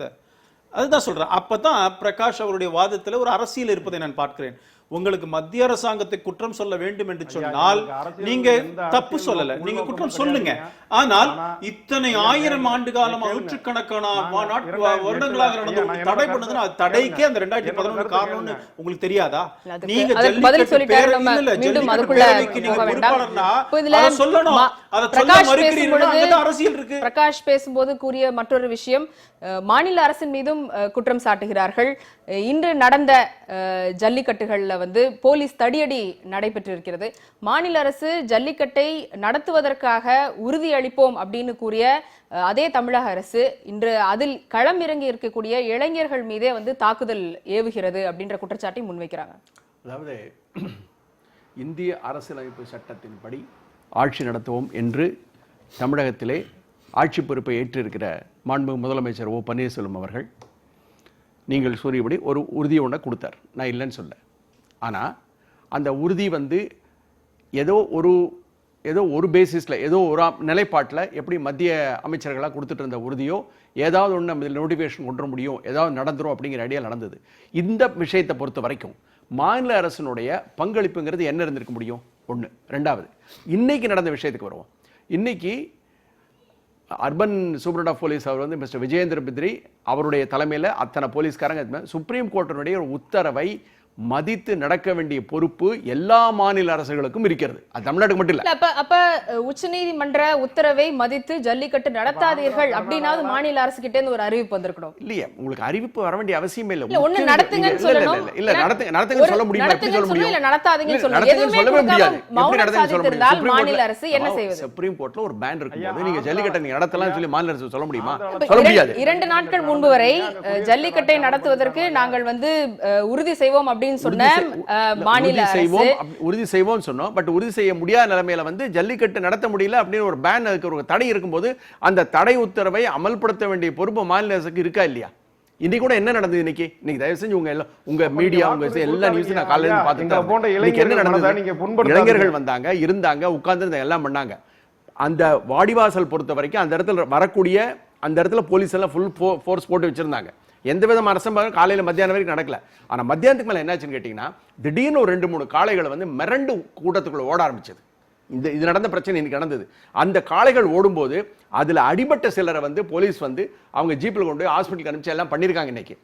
அதுதான் சொல்றேன். அப்பதான் பிரகாஷ் அவருடைய வாதத்துல ஒரு அரசியல் இருப்பதை நான் பார்க்கிறேன். உங்களுக்கு மத்திய அரசாங்கத்தை குற்றம் சொல்ல வேண்டும் என்று சொன்னால் நீங்க தப்பு சொல்லல, நீங்க குற்றம் சொல்லுங்க. ஆனால் இத்தனை 1000 ஆண்டு காலமா நூற்றுக்கணக்கான வருடங்களாக நடந்த தடை பண்ணதுன்னா தடைக்கே அந்த 2011 காரணம்னு உங்களுக்கு தெரியாதா? நீங்க ஜல்லிக்கட்டு பேரவைக்கு நீங்க பொறுப்பாளர்னா அதை சொல்லணும். அதை சொல்ல மறுக்கிறீர்கள், அங்க அரசியல் இருக்கு. பிரகாஷ் பேசும்போது கூறிய மற்றொரு விஷயம், மாநில அரசின் மீதும் குற்றம் சாட்டுகிறார்கள். இன்று நடந்த ஜல்லிக்கட்டுகள்ல வந்து போலீஸ் தடியடி நடைபெற்றிருக்கிறது. மாநில அரசு ஜல்லிக்கட்டை நடத்துவதற்காக உறுதியளிப்போம் அப்படின்னு கூறிய அதே தமிழக அரசு இன்று அதில் களம் இறங்கி இருக்கக்கூடிய இளைஞர்கள் மீதே வந்து தாக்குதல் ஏவுகிறது அப்படின்ற குற்றச்சாட்டை முன்வைக்கிறாங்க. அதாவது இந்திய அரசியலமைப்பு சட்டத்தின்படி ஆட்சி நடத்துவோம் என்று தமிழகத்திலே ஆட்சி பொறுப்பை ஏற்றிருக்கிற மாண்புமிகு முதலமைச்சர் ஓ பன்னீர்செல்வம் அவர்கள் நீங்கள் கூறியபடி ஒரு உறுதியை ஒன்று கொடுத்தார், நான் இல்லைன்னு சொல்ல. ஆனால் அந்த உறுதி வந்து ஏதோ ஒரு பேசிஸில் ஏதோ ஒரு நிலைப்பாட்டில் எப்படி மத்திய அமைச்சர்களாக கொடுத்துட்டு இருந்த உறுதியோ ஏதாவது ஒன்று நம்ம நோட்டிஃபிகேஷன் கொண்டு முடியும், ஏதாவது நடந்துரும் அப்படிங்கிற ஐடியா நடந்தது. இந்த விஷயத்தை பொறுத்த வரைக்கும் மாநில அரசினுடைய பங்களிப்புங்கிறது என்ன இருந்திருக்க முடியும்? ஒன்று. ரெண்டாவது, இன்னைக்கு நடந்த விஷயத்துக்கு வருவோம். இன்னைக்கு அர்பன் சூப்பரண்ட் ஆஃப் போலீஸ் அவர் வந்து மிஸ்டர் விஜயேந்திர பித்ரி அவருடைய தலைமையில் அத்தனை போலீஸ்காரங்க சுப்ரீம் கோர்ட்டினுடைய ஒரு உத்தரவை மதித்து நடக்க வேண்டிய பொறுப்பு எல்லா மாநில அரசுகளுக்கும் இருக்கிறது. அது தமிழ்நாட்டுக்கு மட்டும் இல்ல. அப்ப உச்சநீதிமன்ற உத்தரவை மதித்து ஜல்லிக்கட்டு நடத்தாதீர்கள் அப்படின்னாவது மாநில அரசு கிட்ட இருந்து ஒரு அறிவிப்பு வந்திருக்கணும் இல்லையா? உங்களுக்கு அறிவிப்பு வர வேண்டிய அவசியம் இல்ல. ஒண்ணு நடத்துங்கன்னு சொல்லணும். இல்ல நடத்துங்க சொல்ல முடியுமா? எப்படி சொல்ல முடியும்? இல்ல நடத்தாதீங்கன்னு சொல்லணும். எதுவுமே சொல்லவே முடியாது. எப்படி நடத்துங்க சொல்ல முடியும்? மாநில அரசு என்ன செய்வது? சுப்ரீம் கோர்ட்ல ஒரு பேன் இருக்கும்போது நீங்க ஜல்லிக்கட்டை நீங்க நடத்தலாம்னு சொல்லி மாநில அரசு சொல்ல முடியுமா? சொல்ல முடியாது. 2 நாட்கள் முன்பு வரை ஜல்லிக்கட்டை நடத்துவதற்கு நாங்கள் வந்து உறுதி செய்வோம் அப்படின்னு சொன்ன மாநில அரசு உறுதி செய்வோம் சொன்னோம். பட் உறுதி செய்ய முடியாத நிலைமையில வந்து ஜல்லிக்கட்டு நடத்த முடியல அப்படின்னு ஒரு பேன், அதுக்கு ஒரு தடை இருக்கும்போது அந்த தடை உத்தரவை அமல்படுத்த வேண்டிய பொறுப்பு மாநில அரசுக்கு இருக்கா இல்லையா? இன்னைக்கு கூட என்ன நடந்தது? இன்னைக்கு தயவு செஞ்சு உங்க மீடியா எல்லா நியூஸும் நான் காலையில பார்த்துட்டேன். என்ன நடந்தது? இளைஞர்கள் வந்தாங்க, இருந்தாங்க, உட்கார்ந்து எல்லாம் பண்ணாங்க. அந்த வாடிவாசல் பொறுத்த வரைக்கும் அந்த இடத்துல வரக்கூடிய அந்த இடத்துல போலீஸ் எல்லாம் ஃபுல் ஃபோர்ஸ் போட்டு வச்சிருந்தாங்க. எந்த விதமான அரசம்பாகம் காலையில மத்தியானம் வரைக்கும் நடக்கல. ஆனா மத்தியானத்துக்கு மேல என்னாச்சுன்னு கேட்டீங்கன்னா திடீர்னு ஒரு 2-3 காளைகளை வந்து மிரண்டு கூட்டத்துக்குள்ள ஓட ஆரம்பிச்சது. இது நடந்த பிரச்சனை இன்னைக்கு நடந்தது. அந்த காளைகள் ஓடும்போது அதுல அடிபட்ட சிலரை வந்து போலீஸ் வந்து அவங்க ஜீப்ல கொண்டு போய் ஹாஸ்பிட்டலுக்கு அனுப்பிச்சு எல்லாம் பண்ணிருக்காங்க. இன்னைக்கு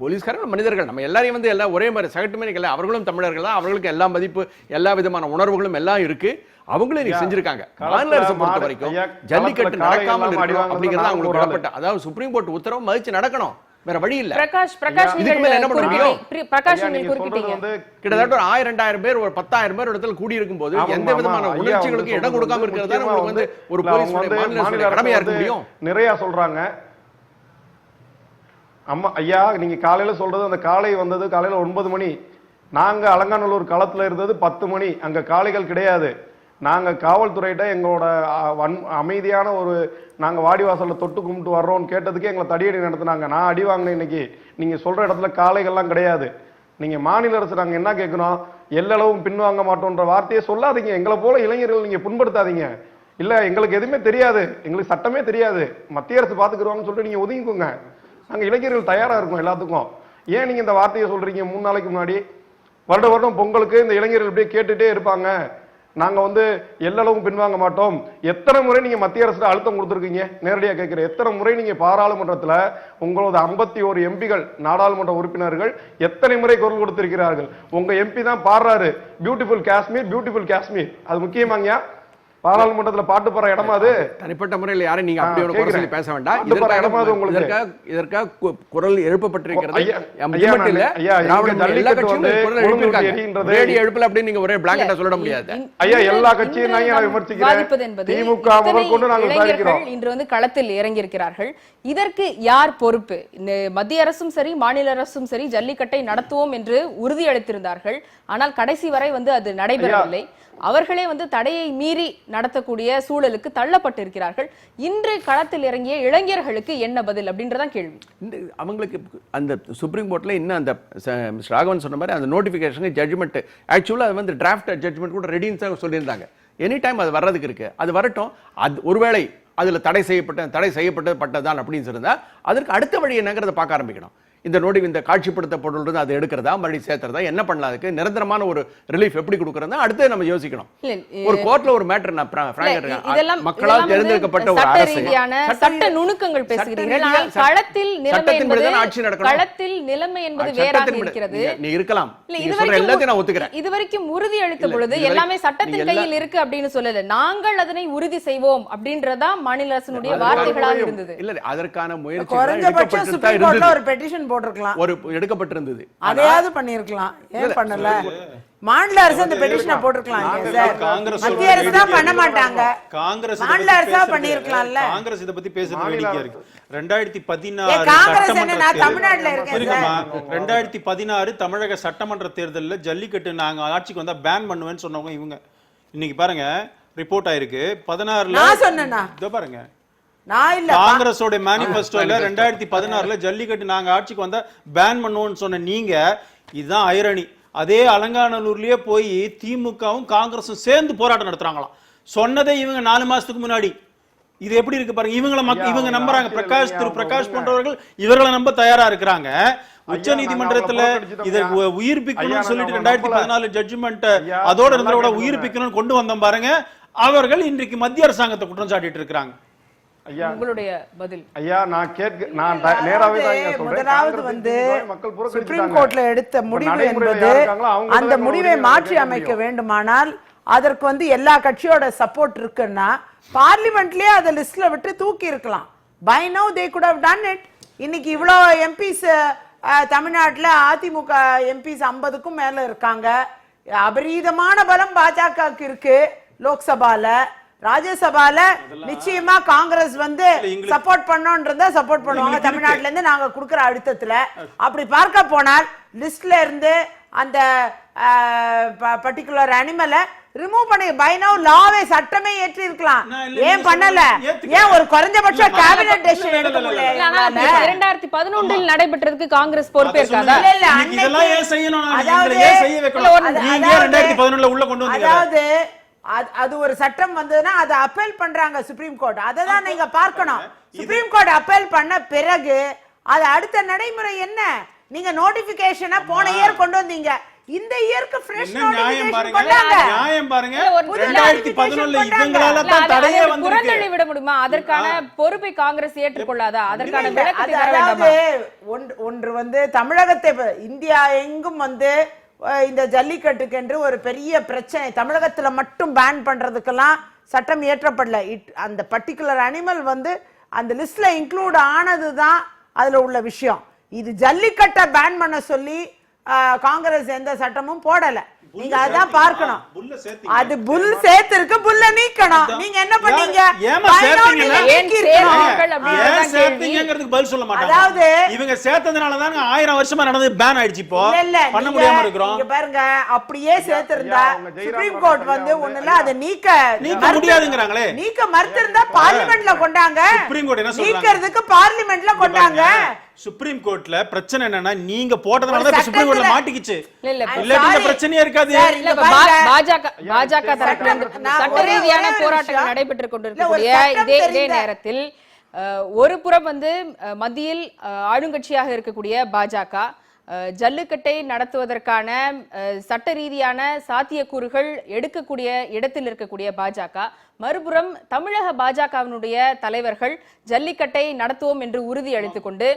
போலீஸ்காரர்கள் மனிதர்கள், நம்ம எல்லாரையும் வந்து எல்லாம் ஒரே மாதிரி சகட்டுமே நிக்கல. அவர்களும் தமிழர்கள் தான், அவர்களுக்கு எல்லா மதிப்பு எல்லா விதமான உணர்வுகளும் எல்லாம் இருக்கு. அவங்களும் இன்னைக்கு செஞ்சிருக்காங்க. மாநில அரசு பொறுத்த வரைக்கும் ஜல்லிக்கட்டு நடக்காமல் இருக்கணும் அப்படிங்கிறது அவங்களுக்கு விடப்பட்ட, அதாவது சுப்ரீம் கோர்ட் உத்தரவு மதிச்சு நடக்கணும். வேற வழி இல்ல. பிரகாஷ் இதுக்கு மேல என்ன பண்ண முடியும்? பிரகாஷ் ஐயா, நீங்கள் நீங்க சொல்றது குறிப்பிட்டீங்க. வந்து கிட்டத்தட்ட ஒரு 1000-2000 பேர் ஒரு 10,000 பேர் இடத்துல கூடி இருக்கும் போது ஆமா, எந்த விதமான ஆமா. ஐயா, உணர்ச்சிகளுக்கு அவங்க இடம் கொடுக்காம சொல்றது இருக்கிறது முக்கியமா உங்களுக்கு வந்து ஒரு இல்ல, அவங்க போலீஸ் வந்து மாநில மாநில கடமையா இருக்க அரசு முடியும். நிறைய சொல்றாங்க. அம்மா ஐயா, நீங்க காலையில சொல்றது அந்த காலை வந்தது காலையில 9 மணி. நாங்க அலங்காநல்லூர் களத்துல இருந்தது 10 மணி. அங்க காளைகள் கிடையாது. நாங்க காவல்துறையிட்ட எங்களோட அமைதியான ஒரு நாங்க வாடிவாசல்ல தொட்டு கும்பிட்டு வர்றோம்னு கேட்டதுக்கே எங்களை தடியடி நடத்தினாங்க. நான் அடி வாங்கினேன். இன்னைக்கு நீங்க சொல்ற இடத்துல காளைகள்லாம் கிடையாது. நீங்க மாநில அரசு நாங்க என்ன கேட்கிறோம், எல்லளவும் பின்வாங்க மாட்டோம்ன்ற வார்த்தையை சொல்லாதீங்க. எங்களை போல இளைஞர்கள் நீங்க புண்படுத்தாதீங்க. இல்ல எங்களுக்கு எதுவுமே தெரியாது, எங்களுக்கு சட்டமே தெரியாது, மத்திய அரசு பாத்துக்கிறோம்னு சொல்லிட்டு நீங்க ஒதுங்கிக்கோங்க. நாங்க இளைஞர்கள் தயாரா இருக்கோம் எல்லாத்துக்கும். ஏன் நீங்க இந்த வார்த்தையை சொல்றீங்க? 3 நாளைக்கு முன்னாடி வருடம் பொங்கலுக்கு இந்த இளைஞர்கள் இப்படியே கேட்டுட்டே இருப்பாங்க, நாங்க வந்து எல்லளவும் பின்வாங்க மாட்டோம். எத்தனை முறை நீங்க மத்திய அரசு அழுத்தம் கொடுத்துருக்கீங்க? நேரடியா கேட்கிறேன். எத்தனை முறை நீங்க பாராளுமன்றத்துல உங்களோட 51 எம்பிகள் நாடாளுமன்ற உறுப்பினர்கள் எத்தனை முறை குரல் கொடுத்திருக்கிறார்கள்? உங்க எம்பி தான் பாடுறாரு, பியூட்டிஃபுல் காஷ்மீர், பியூட்டிஃபுல் காஷ்மீர். அது முக்கியமாங்கயா? பாராளுமன்றத்துல பாட்டு போற இடமா அது? தனிப்பட்ட முறையில் யாரும் நீங்க அப்படி ஒரு குரல் சொல்லி பேச வேண்டாம். இதற்காக குரல் எழுப்பப்பட்டிருக்கிறது. எழுப்பல அப்படின்னு நீங்க ஒரே பிளாங்கெட்டா சொல்ல முடியாது. ஐயா, எல்லா கட்சியும் நான் விமர்சிக்கிறேன். திமுக முதல் கொண்டு நாங்கள் விசாரிக்கிறோம். இன்று வந்து களத்தில் இறங்கி இருக்கிறார்கள். இதற்கு யார் பொறுப்பு? மத்திய அரசும் சரி மாநில அரசும் சரி ஜல்லிக்கட்டை நடத்துவோம் என்று உறுதியளித்திருந்தார்கள். ஆனால் கடைசி வரை வந்து அது நடைபெறவில்லை. அவர்களே வந்து தடையை மீறி நடத்தக்கூடிய சூழலுக்கு தள்ளப்பட்டிருக்கிறார்கள். இன்று களத்தில் இறங்கிய இளைஞர்களுக்கு என்ன பதில் அப்படின்றதான் கேள்வி. அவங்களுக்கு அந்த சுப்ரீம் கோர்ட்ல இன்னும் அந்த ராகவன் சொன்ன மாதிரி அந்த நோட்டிபிகேஷன் ஜட்ஜ்மெண்ட் ஆக்சுவலா அது வந்து டிராஃப்ட் ஜட்ஜ்மெண்ட் கூட ரெடின்னு சொல்லியிருந்தாங்க. எனி டைம் அது வர்றதுக்கு இருக்கு. அது வரட்டும். அது ஒருவேளை அதுல தடை செய்யப்பட்டதான் அப்படின்னு இருந்தா அதற்கு அடுத்த வழி என்னங்கிறத பார்க்க ஆரம்பிக்கணும். இந்த காட்சிப்படுத்தப்படுறது அதை எடுக்கிறதா மறுபடியும் சேர்த்துறதா என்ன பண்ணலாம்? அதுக்கு நிரந்தரமான ஒரு ரிலீஃப் எப்படி கொடுக்கறதா அடுத்து நம்ம யோசிக்கணும். ஒரு கோர்ட்ல ஒரு மேட்டர் மக்களால் தேர்ந்தெடுக்கப்பட்ட ஒரு அரசு சட்ட நுணுக்கங்கள் பேசுகிறீர்கள். ஆனால் களத்தில் நிலைமை என்பது வேறாக இருக்கிறது. நீ இருக்கலாம், எல்லாத்தையும் நான் ஒத்துக்கிறேன். இதுவரைக்கும் உறுதி அளித்த பொழுது எல்லாமே சட்டத்தின் கையில் இருக்கு அப்படின்னு சொல்லல. நாங்கள் அதனை உறுதி செய்வோம் அப்படின்றதா மாநில அரசினுடைய வார்த்தைகளாக இருந்தது. இல்ல, அதற்கான முயற்சி ஒரு பெட்டிஷன் போட்டிருக்கலாம், ஒரு எடுக்கப்பட்டிருந்தது, அதையாவது பண்ணிருக்கலாம். ஏன் பண்ணல? மாநில அரசு அந்த பெட்டிஷனை போட்டிருக்கலாம். மத்திய அரசு தான் பண்ண மாட்டாங்க. காங்கிரஸ் மாநில அரசா பண்ணிருக்கலாம்ல. காங்கிரஸ் இத பத்தி பேசுறது வேடிக்கையா இருக்கு. 2016 காங்கிரஸ் என்ன, நான் தமிழ்நாட்டுல இருக்கேன். 2016 தமிழக சட்டமன்ற தேர்தலில் ஜல்லிக்கட்டு நாங்க ஆட்சிக்கு வந்தா பேன் பண்ணுவேன்னு சொன்னவங்க இவங்க. இன்னைக்கு பாருங்க ரிப்போர்ட் ஆயிருக்கு. 16 நான் சொன்னேனா? இதோ பாருங்க, காங்கிரஸோட மேனிஃபெஸ்டோல 2016 ஜல்லிக்கட்டு நாங்க ஆட்சிக்கு வந்தா பேன் பண்ணுவோம்னு சொன்ன நீங்க, இதுதான் ஐரணி. அதே அலங்காநல்லூர்லயே போய் திமுகவும் காங்கிரஸும் சேர்ந்து போராட்டம் நடத்துறாங்களாம். சொன்னதே இவங்க 4 மாசத்துக்கு முன்னாடி. இது எப்படி இருக்கு பாருங்க. இவங்க நம்புறாங்க. திரு பிரகாஷ் போன்றவர்கள் இவர்களை நம்ப தயாரா இருக்கிறாங்க. உச்ச நீதிமன்றத்துல இதை உயிர்ப்பிக்கணும்னு சொல்லிட்டு 2014 ஜட்ஜ்மெண்ட் அதோட இருந்தோட உயிர்ப்பிக்கணும்னு கொண்டு வந்தோம் பாருங்க. அவர்கள் இன்றைக்கு மத்திய அரசாங்கத்தை குற்றம் சாட்டிட்டு இருக்காங்க. உங்களுடைய பதில்? ஐயா, நான் நேராவே தான் சொல்றேன். முதலாவது வந்து சுப்ரீம் கோர்ட்ல எடுத்த முடிவு என்பது அந்த முடிவை மாற்றி அமைக்க வேண்டுமானால் அதற்கு வந்து எல்லா கட்சியோட சப்போர்ட் இருக்குன்னா பார்லிமெண்ட்லயே அதை லிஸ்ட்ல விட்டு தூக்கி இருக்கலாம். By now they could have done it. இன்னைக்கு இவ்வளோ எம்பிஸ் தமிழ்நாட்டுல அதிமுக எம்பிஸ் 50க்கும் மேல இருக்காங்க. அபரீதமான பலம் பாஜகவுக்கு இருக்கு. லோக்சபால, ராஜ்யசபால நிச்சயமா காங்கிரஸ் வந்து சப்போர்ட் பண்ணோன்றத சப்போர்ட் பண்ணுவாங்க. தமிழ்நாட்டுல இருந்து நாங்க கொடுக்கிற அழுத்தத்துல அப்படி பார்க்க போனால் லிஸ்ட்ல இருந்து அந்த பர்டிகுலர் அனிமலை ரிமூவ் பண்ணி பை நவ் லாவே சட்டமே ஏற்றி இருக்கலாம். ஏன் பண்ணல? ஏன் ஒரு குறைஞ்சபட்ச கேபினட் டெசிஷன் எடுக்க முடியல? 2011 நடைபெற்றதுக்கு காங்கிரஸ் பொறுப்பேற்காதா? இல்ல, இதெல்லாம் ஏன் செய்யணும்? நீங்க ஏன் செய்ய வைக்கணும்? நீங்க 2011 உள்ள கொண்டு வந்தீங்க. அதாவது அது ஒரு சட்டம் வந்ததுன்னா அதை அப்பீல் பண்றாங்க சுப்ரீம் கோர்ட். அதை தான் நீங்க பார்க்கணும். சுப்ரீம் கோர்ட் அப்பீல் பண்ண பிறகு அது அடுத்த நடைமுறை என்ன? நீங்க நோட்டிபிகேஷனை போன இயர் கொண்டு வந்தீங்க. இந்த இயருக்கு ஃப்ரெஷ் நோட்டிபிகேஷன் கொண்டாங்க. நியாயம் பாருங்க. 2011 இவங்களால தான் தடையே வந்திருக்கு. புறந்தள்ளி விட முடியுமா? அதற்கான பொறுப்பை காங்கிரஸ் ஏற்றுக்கொள்ளாதா? அதற்கான விளக்கத்தை தர வேண்டாமா? ஒன்று வந்து தமிழகத்தை இந்தியா எங்கும் வந்து இந்த ஜல்லிக்கட்டுக்கு என்று ஒரு பெரிய பிரச்சனை. தமிழகத்துல மட்டும் பேன் பண்றதுக்கெல்லாம் சட்டம் இயற்றப்படல. அந்த பர்டிகுலர் அனிமல் வந்து அந்த லிஸ்ட்ல இன்க்ளூட் ஆனதுதான் அதுல உள்ள விஷயம். இது ஜல்லிக்கட்டை பேன் பண்ண சொல்லி காங்கிரஸ் எந்த சட்டமும் போடல. நீங்க அதான் பார்க்கணும். அது புல் சேர்த்திருக்கு, புல்ல நீக்கணும். நீங்க என்ன பண்ணீங்க? பதில் சொல்ல மாட்டாங்க. அதாவது இவங்க சேர்த்ததுனால தான் 1000 வருஷமா நடந்து பேன் ஆயிடுச்சு. இப்போ பண்ண முடியாம இருக்கிறோம். இங்க பாருங்க, அப்படியே சேர்த்திருந்தா சுப்ரீம் கோர்ட் வந்து ஒண்ணுல அதை நீக்க முடியாதுங்கறாங்களே. நீக்க மறுத்திருந்தா பார்லிமெண்ட்ல கொண்டாங்க. சுப்ரீம் கோர்ட் என்ன சொல்றாங்க? நீக்கிறதுக்கு பார்லிமெண்ட்ல கொண்டாங்க. சுப்ரீம் கோர்ட்ல பிரச்சனை என்னன்னா, நீங்க போட்டதனால தான் சுப்ரீம் கோர்ட்ல மாட்டிக்கிச்சு. இல்ல இந்த பிரச்சனையே இருக்காது. பாஜக தரப்புல சட்ட ரீதியான போராட்டங்கள் நடைபெற்றுக் கொண்டிருக்கக்கூடிய இதே நேரத்தில் ஒரு புறம் வந்து மத்தியில் ஆளுங்கட்சியாக இருக்கக்கூடிய பாஜக ஜல்லிக்கட்டை நடத்துவதற்கான சட்ட ரீதியான சாத்தியக்கூறுகள் எடுக்கக்கூடிய இடத்தில் இருக்கக்கூடிய பாஜக, மறுபுறம் தமிழக பாஜகவினுடைய தலைவர்கள் ஜல்லிக்கட்டை நடத்துவோம் என்று உறுதி அளித்துக் கொண்டு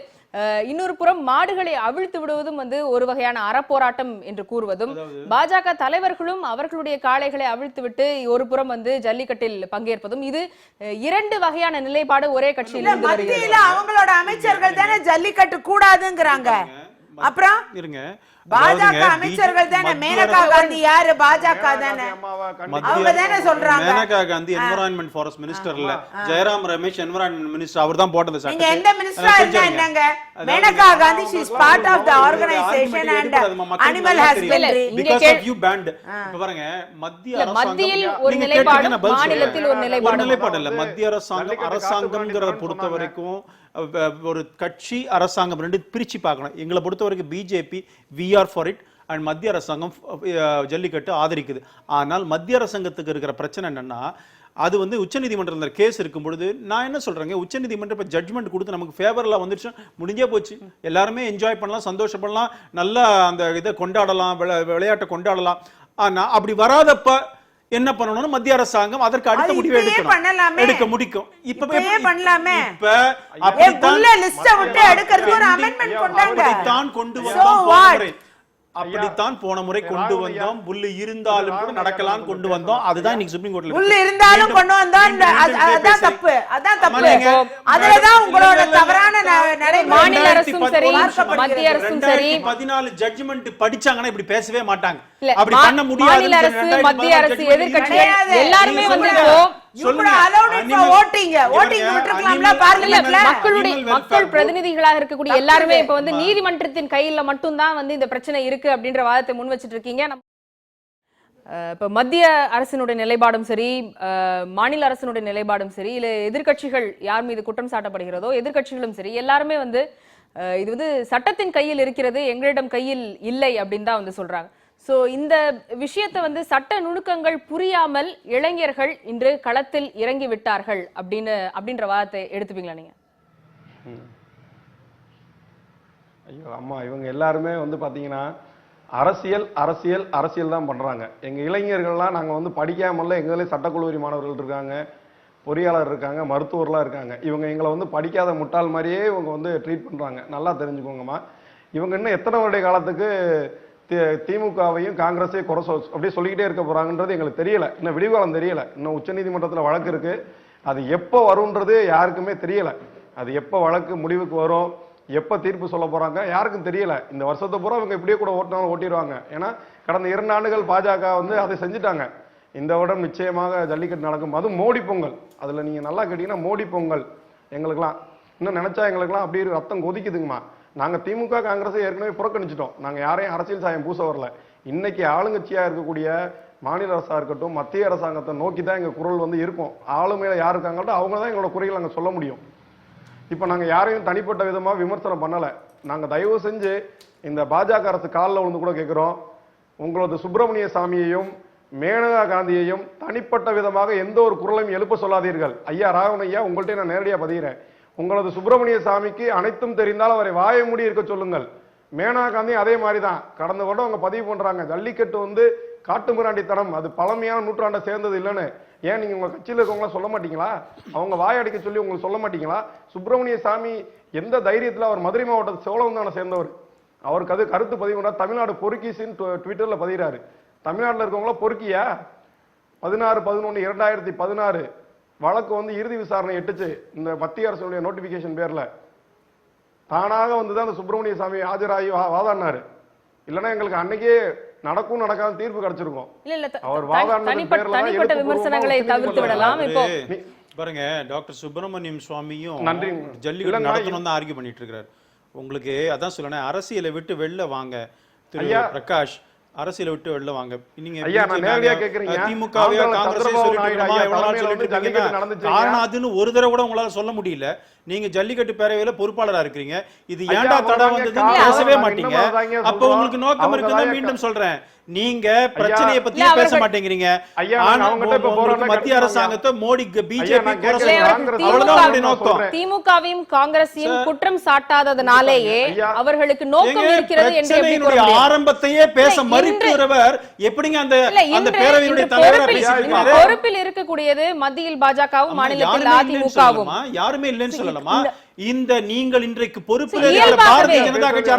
இன்னொரு புறம் மாடுகளை அவிழ்த்து விடுவதும் வந்து ஒரு வகையான அறப்போராட்டம் என்று கூறுவதும், பாஜக தலைவர்களும் அவர்களுடைய காளைகளை அவிழ்த்து விட்டு ஒரு புறம் வந்து ஜல்லிக்கட்டில் பங்கேற்பதும், இது இரண்டு வகையான நிலைப்பாடு ஒரே கட்சியில் அவங்களோட அமைச்சர்கள் தானே ஜல்லிக்கட்டு கூடாதுங்கிறாங்க. அப்புறம் இருங்க, பாஜக அமைச்சர்கள் தானே. மேனகா காந்தி யாரு? பாஜக தானே. அவங்க தானே சொல்றாங்க. Maneka Gandhi environment forest minister இல்ல, ஜெயராம் ரமேஷ் என்விரான்மென்ட் மினிஸ்டர். அவர்தான் போட்டது சட்டம். நீங்க எந்த மினிஸ்டரா இருந்தா என்னங்க? Maneka Gandhi she is part of the organization and animal husbandry. because of you banned. இப்ப பாருங்க, மத்தியில் ஒரு நிலைப்பாடு, மாநிலத்தில் ஒரு நிலைப்பாடு இல்ல. மத்திய அரசாங்கம்ங்கறத பொறுத்த வரைக்கும் ஒரு கட்சி அரசாங்கம் ரெண்டு பிரிச்சு பார்க்கணும். எங்களை பொறுத்த வரைக்கும் BJP we are for it and மத்திய அரசாங்கம் ஜல்லிக்கட்டு ஆதரிக்குது. ஆனால் மத்திய அரசாங்கத்துக்கு இருக்கிற பிரச்சனை என்னன்னா, அது வந்து உச்சநீதிமன்றத்தில் கேஸ் இருக்கும் பொழுது நான் என்ன சொல்றேங்க, உச்சநீதிமன்றம் இப்போ ஜட்மெண்ட் கொடுத்து நமக்கு ஃபேவர்ல வந்துருச்சு, முடிஞ்சே போச்சு. எல்லாருமே என்ஜாய் பண்ணலாம், சந்தோஷப்படலாம், நல்லா அந்த இதை கொண்டாடலாம், விளையாட்டை கொண்டாடலாம். ஆனா அப்படி வராதப்ப என்ன பண்ணணும்? மத்திய அரசாங்கம் அதற்கு அடுத்த முடிவு எடுக்க முடிக்கும். இப்ப பண்ணலாமே. இப்ப அப்படித்தான் கொண்டு வந்தோம். அப்படித்தான் போன முறை கொண்டு வந்தோம். புல்லு இருந்தாலும் கூட நடக்கலாம் கொண்டு வந்தோம். அதுதான் இன்னைக்கு சுப்ரீம் கோர்ட்ல புல்லு இருந்தாலும் கொண்டு வந்தோம். அதான் தப்பு. அதான் தப்பு. அதுலதான் உங்களோட தவறான நடைமுறை. மாநில அரசும் சரி, மத்திய அரசும் சரி 14 ஜட்ஜ்மென்ட் படிச்சாங்கன்னா இப்படி பேசவே மாட்டாங்க. அப்படி பண்ண முடியாது. மாநில அரசு, மத்திய அரசு, எதிர்க்கட்சிகள் எல்லாரும் வந்து மக்கள் பிரதிநிதிகளாக இருக்கக்கூடிய எல்லாருமே இப்ப வந்து நீதிமன்றத்தின் கையில மட்டும்தான் வந்து இந்த பிரச்சனை இருக்கு அப்படின்ற வாதத்தை முன் வச்சிட்டு இருக்கீங்க. இப்ப மத்திய அரசினுடைய நிலைப்பாடும் சரி, மாநில அரசினுடைய நிலைப்பாடும் சரி, இல்ல எதிர்க்கட்சிகள் யார் மீது குற்றம் சாட்டப்படுகிறதோ எதிர்க்கட்சிகளும் சரி, எல்லாருமே வந்து இது வந்து சட்டத்தின் கையில் இருக்கிறது, எங்களிடம் கையில் இல்லை அப்படின்னு தான் வந்து சொல்றாங்க. சோ இந்த விஷயத்தை வந்து சட்ட நுணுக்கங்கள் புரியாமல் இளைஞர்கள் இன்று களத்தில் இறங்கி விட்டார்கள் அப்படின்ற வாதத்தை எடுத்துப்பீங்களா நீங்க? ஐயோ அம்மா, இவங்க எல்லாருமே வந்து பாத்தீங்கன்னா அரசியல் அரசியல் அரசியல் தான் பண்றாங்க. எங்க இளைஞர்கள்லாம் நாங்க வந்து படிக்காமல்ல, எங்களே சட்டக்கல்லூரி மாணவர்கள் இருக்காங்க, பொறியாளர் இருக்காங்க, மருத்துவர்லாம் இருக்காங்க. இவங்க எங்களை வந்து படிக்காத முட்டாள் மாதிரியே இவங்க வந்து ட்ரீட் பண்றாங்க. நல்லா தெரிஞ்சுக்கோங்கம்மா. இவங்க இன்னும் எத்தனை வருட காலத்துக்கு திமுகவையும் காங்கிரஸையும் குறை அப்படியே சொல்லிக்கிட்டே இருக்க போறாங்கன்றது எங்களுக்கு தெரியல. இன்னும் விடிவுகாலம் தெரியல. இன்னும் உச்சநீதிமன்றத்தில் வழக்கு இருக்கு. அது எப்போ வரும்ன்றது யாருக்குமே தெரியல. அது எப்போ வழக்கு முடிவுக்கு வரும், எப்போ தீர்ப்பு சொல்ல போறாங்க யாருக்கும் தெரியல. இந்த வருஷத்தை பூரா இவங்க இப்படியே கூட ஓட்டிடுவாங்க. ஏன்னா கடந்த 2 ஆண்டுகள் பாஜக வந்து அதை செஞ்சுட்டாங்க. இந்த வருடம் நிச்சயமாக ஜல்லிக்கட்டு நடக்கும். அதுவும் மோடி பொங்கல். அதுல நீங்க நல்லா கேட்டீங்கன்னா மோடி பொங்கல் எங்களுக்கெல்லாம் இன்னும் நினைச்சா எங்களுக்கெல்லாம் அப்படியே ரத்தம் கொதிக்குதுங்கம்மா. நாங்க திமுக காங்கிரஸை ஏற்கனவே புறக்கணிச்சிட்டோம். நாங்க யாரையும் அரசியல் சாயம் பூச வரல. இன்னைக்கு ஆளுங்கட்சியா இருக்கக்கூடிய மாநில அரசா இருக்கட்டும், மத்திய அரசாங்கத்தை நோக்கி தான் எங்க குரல் வந்து இருக்கும். ஆளுமையில யார் இருக்காங்களோ அவங்க தான் எங்களோட குறைகள் நாங்க சொல்ல முடியும். இப்ப நாங்க யாரையும் தனிப்பட்ட விதமா விமர்சனம் பண்ணல. நாங்க தயவு செஞ்சு இந்த பாஜக அரசு காலில் விழுந்து கூட கேட்கிறோம், உங்களது சுப்பிரமணிய சாமியையும் மேனகா காந்தியையும் தனிப்பட்ட விதமாக எந்த ஒரு குரலையும் எழுப்ப சொல்லாதீர்கள். ஐயா ராகவன் ஐயா, உங்கள்கிட்ட நான் நேரடியா பதிகிறேன். உங்களது சுப்பிரமணிய சாமிக்கு அனைத்தும் தெரிந்தால் அவரை வாய மூடி இருக்க சொல்லுங்கள். மேனகா காந்தி அதே மாதிரிதான். கடந்த வருடம் அவங்க பதிவு பண்றாங்க, ஜல்லிக்கட்டு வந்து காட்டு மிராண்டித்தனம், அது பழமையான நூற்றாண்டை சேர்ந்தது இல்லைன்னு. ஏன் நீங்க உங்க கட்சியில் இருக்கவங்களாம் சொல்ல மாட்டீங்களா? அவங்க வாயடிக்க சொல்லி உங்களுக்கு சொல்ல மாட்டீங்களா? சுப்பிரமணிய சாமி எந்த தைரியத்தில், அவர் மதுரை மாவட்டத்து சோழவந்தானை சேர்ந்தவர், அவருக்கு அது கருத்து பதிவு பண்ணா தமிழ்நாடு பொறுக்கிசின்னு ட்விட்டர்ல பதிகிறாரு. தமிழ்நாட்டில் இருக்கவங்களா பொறுக்கியா? 16/11/2016 வழக்கு வந்து இறுதி விசாரணை எட்டுச்சு இந்த மத்திய அரசுடைய நோட்டிபிகேஷன் பேர்ல. தானாக வந்து தான் அந்த சுப்பிரமணிய சாமி ஆஜராகி வாதாடினாரு. இல்லைன்னா எங்களுக்கு அன்னைக்கே நடக்கும் நடக்காத தீர்ப்பு கிடைச்சிருக்கும். அவர் தனிப்பட்ட விமர்சனங்களை தவிர்த்து விடலாம். இப்போ பாருங்க, டாக்டர் சுப்பிரமணியம் சுவாமியும் ஜல்லிக்கட்டு நடத்தணும் தான் ஆர்கியூ பண்ணிட்டு இருக்காரு. உங்களுக்கு அதான் சொல்லணும், அரசியலை விட்டு வெளில வாங்க திரு பிரகாஷ், அரசியலை விட்டு வெளில வாங்க. நீங்க திமுகவையோ காங்கிரஸையோ காரணம் அதுன்னு ஒரு தடவை கூட உங்களால சொல்ல முடியல. நீங்க ஜல்லிக்கட்டு பேரவையில பொறுப்பாளரா இருக்கிறீங்க. இது ஏன்டா தடை வந்ததுன்னு பேசவே மாட்டீங்க. அப்ப உங்களுக்கு நோக்கம் இருக்குன்னா மீண்டும் சொல்றேன், நீங்க பிரச்சனையை பத்தி பேச மாட்டேங்கிறீங்க. மத்திய அரசாங்கத்தை மோடி பிஜேபி நோக்கம் திமுகவையும் காங்கிரஸையும் குற்றம் சாட்டாததனாலேயே அவர்களுக்கு நோக்கம் இருக்கிறது என்று ஆரம்பத்தையே பேச மறுக்கிறவர் எப்படிங்க அந்த பேரவையினுடைய தலைவர் பொறுப்பில் இருக்கக்கூடியது மத்தியில் பாஜகவும் மாநிலத்தில் அதிமுகவும் யாருமே இல்லைன்னு சொல்லலாமா? இந்த நீங்கள் இன்றைக்கு பொறுப்பில் இருக்கிற பாரதிய ஜனதா கட்சி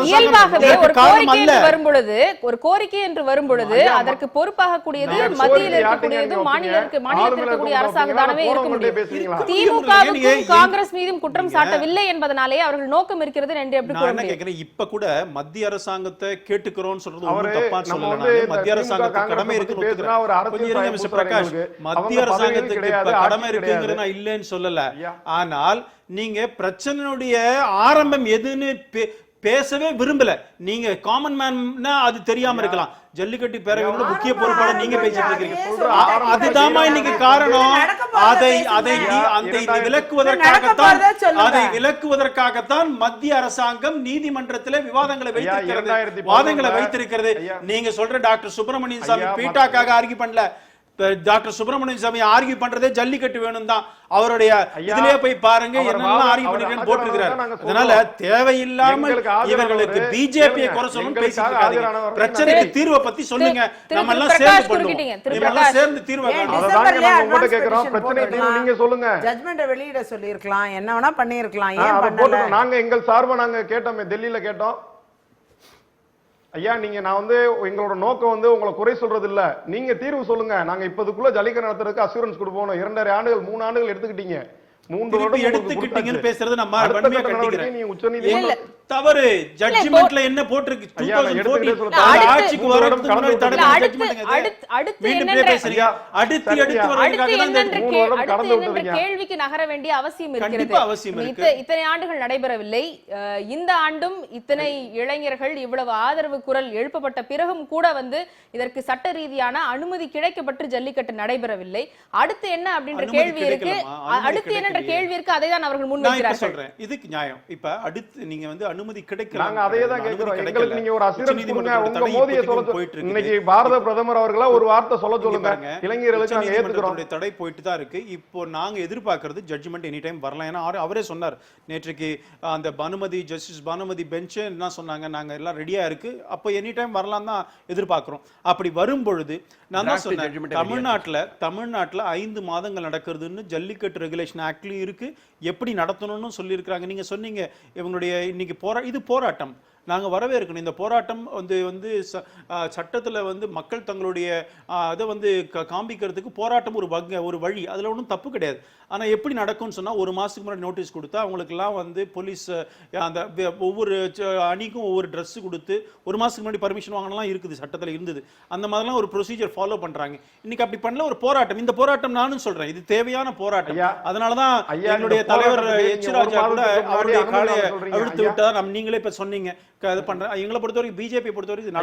ஒரு கோரிக்கை என்று வரும்பொழுது அதற்கு பொறுப்பாக கூடியது மத்தியில் இருக்கக்கூடியது மாநிலத்தில் இருக்கக்கூடிய அரசாங்கம் தானே இருக்க முடியும். திமுகவுக்கும் காங்கிரஸ் மீதும் குற்றம் சாட்டவில்லை என்பதனாலே அவர்கள் நோக்கம் இருக்கிறது என்று எப்படி நான் கேட்கிறேன். இப்ப கூட மத்திய அரசாங்கத்தை கேட்டுக்கிறோம்னு சொல்றது ஒன்றும் தப்பா சொல்லல. மத்திய அரசாங்கத்துக்கு கடமை இருக்கு பிரகாஷ், மத்திய அரசாங்கத்துக்கு கடமை இருக்குங்கிறது நான் இல்லைன்னு சொல்லல. ஆனால் நீங்க பிரச்சனையுடைய ஆரம்பம் எதுன்னு பேசவே விரும்பல. நீங்க காமன் மேன்னா அது தெரியாம இருக்கலாம். ஜல்லிக்கட்டு பேரவையோட முக்கிய பொறுப்பாளர் நீங்க பேசிட்டு இருக்கீங்க. அதுதான் இன்னைக்கு காரணம். அதை விலக்குவதற்காகத்தான் மத்திய அரசாங்கம் நீதிமன்றத்தில் விவாதங்களை வைத்திருக்கிறது, வாதங்களை வைத்திருக்கிறது. நீங்க சொல்ற டாக்டர் சுப்பிரமணியன் சாமி பீட்டாக்காக ஆர்கியூ பண்ணல. டாக்டர் சுப்பிரமணியன் சாமி ஆர்கியூ பண்றதே ஜல்லிக்கட்டு வேணும் தான். அவருடைய இதுலயே போய் பாருங்க என்னெல்லாம் ஆர்கியூ பண்ணிருக்கேன்னு போட்டிருக்கிறார். அதனால தேவையில்லாமல் இவர்களுக்கு பிஜேபியை குறை சொல்லணும் பேசிட்டு இருக்காதீங்க. பிரச்சனைக்கு தீர்வை பத்தி சொல்லுங்க, நம்ம எல்லாம் சேர்ந்து பண்ணுவோம். நம்ம எல்லாம் சேர்ந்து தீர்வை நீங்க சொல்லுங்க. ஜட்மெண்ட் வெளியிட சொல்லி இருக்கலாம், என்ன வேணா பண்ணி இருக்கலாம். ஏன் பண்ணல? நாங்க எங்கள் சார்பா நாங்க கேட்டோமே, டெல்லியில கேட்டோம். ஐயா நீங்க நான் வந்து எங்களோட நோக்கம் வந்து உங்களை குறை சொல்றது இல்ல, நீங்க தீர்வு சொல்லுங்க. நாங்க இப்பதுக்குள்ள ஜல்லிக்கட்டு நடத்துறதுக்கு அசூரன்ஸ் கொடுப்போம். 2.5 ஆண்டுகள் 3 ஆண்டுகள் எடுத்துக்கிட்டீங்க. 3 வருடம் எடுத்துக்கிட்டீங்கன்னு பேசுறது நம்ம வன்மையா கண்டிக்கிறேன். தவறு. ஜட்ஜ்மென்ட்ல என்ன போட்டுருக்கு? 2014 ஆட்சிக்கு வரதுக்கு முன்னாடி தடை ஜட்ஜ்மென்ட் கேள்விக்கு நகர வேண்டிய அவசியம் இருக்கிறது. இத்தனை ஆண்டுகள் நடைபெறவில்லை. இந்த ஆண்டும் இத்தனை இளைஞர்கள் இவ்வளவு ஆதரவு குரல் எழுப்பப்பட்ட பிறகும் கூட வந்து இதற்கு சட்ட ரீதியான அனுமதி கிடைக்கப்பட்டு ஜல்லிக்கட்டு நடைபெறவில்லை. அடுத்து என்ன அப்படின்ற கேள்வி இருக்கு. அடுத்து என்ன கேள்வி இருக்கு, அதை தான் அவர்கள் முன்வைக்கிறார்கள். சொல்றேன், இதுக்கு நியாயம். இப்ப அடுத்து நீங்க வந்து அனுமதி கிடைக்கல. நாங்க அதே தான் கேக்குறோம். எங்களுக்கு நீங்க ஒரு அசூரன்ஸ் கொடுங்க. உங்க மோதியை சொல்ல இன்னைக்கு பாரத பிரதமர் அவர்களா ஒரு வார்த்தை சொல்ல சொல்லுங்க. இளைஞர்களுக்கு நாங்க ஏத்துக்கிறோம். தடை போயிட்டு தான் இருக்கு. இப்போ நாங்க எதிர்பார்க்கிறது ஜட்ஜ்மென்ட் எனி டைம் வரலாம். ஏன்னா அவரே சொன்னார் நேற்றுக்கு அந்த பானுமதி ஜஸ்டிஸ் பானுமதி பெஞ்ச் என்ன சொன்னாங்க, நாங்க எல்லாம் ரெடியா இருக்கு, அப்போ எனி டைம் வரலாம் தான் எதிர்பார்க்கிறோம். அப்படி வரும் பொழுது நான் தான் சொன்னேன், தமிழ்நாட்டுல 5 மாதங்கள் நடக்கிறதுன்னு ஜல்லிக்கட்டு ரெகுலேஷன் ஆக்ட்லயும் இருக்கு, எப்படி நடத்தணும்னு சொல்லி இருக்கிறாங்க. நீங்க சொன்னீங்க இவங்களுடைய இன்னைக்கு இது போராட்டம் நாங்க வரவேற்கணும். இந்த போராட்டம் வந்து சட்டத்துல வந்து மக்கள் தங்களுடைய அதை வந்து காண்பிக்கிறதுக்கு போராட்டம் ஒரு வழி, அதுல ஒன்றும் தப்பு கிடையாது. ஆனா எப்படி நடக்கும்னு சொன்னா, ஒரு மாசத்துக்கு முன்னாடி நோட்டீஸ் கொடுத்தா அவங்களுக்குலாம் வந்து போலீஸ் அந்த ஒவ்வொரு அணிக்கும் ஒவ்வொரு ட்ரெஸ் கொடுத்து ஒரு மாசத்துக்கு முன்னாடி பர்மிஷன் வாங்கலாம் இருக்குது, சட்டத்துல இருந்தது. அந்த மாதிரிலாம் ஒரு ப்ரொசீஜர் ஃபாலோ பண்றாங்க. இன்னைக்கு அப்படி பண்ணல. ஒரு போராட்டம், இந்த போராட்டம் நானும் சொல்றேன் இது தேவையான போராட்டம். அதனாலதான் என்னுடைய தலைவர் எச் ராஜா கூட அவருடைய காலையை அழுத்து விட்டா நீங்களே இப்ப சொன்னீங்க. எங்களை பொறுத்தவரைக்கும் பிஜேபி பொறுத்தவரைக்கும்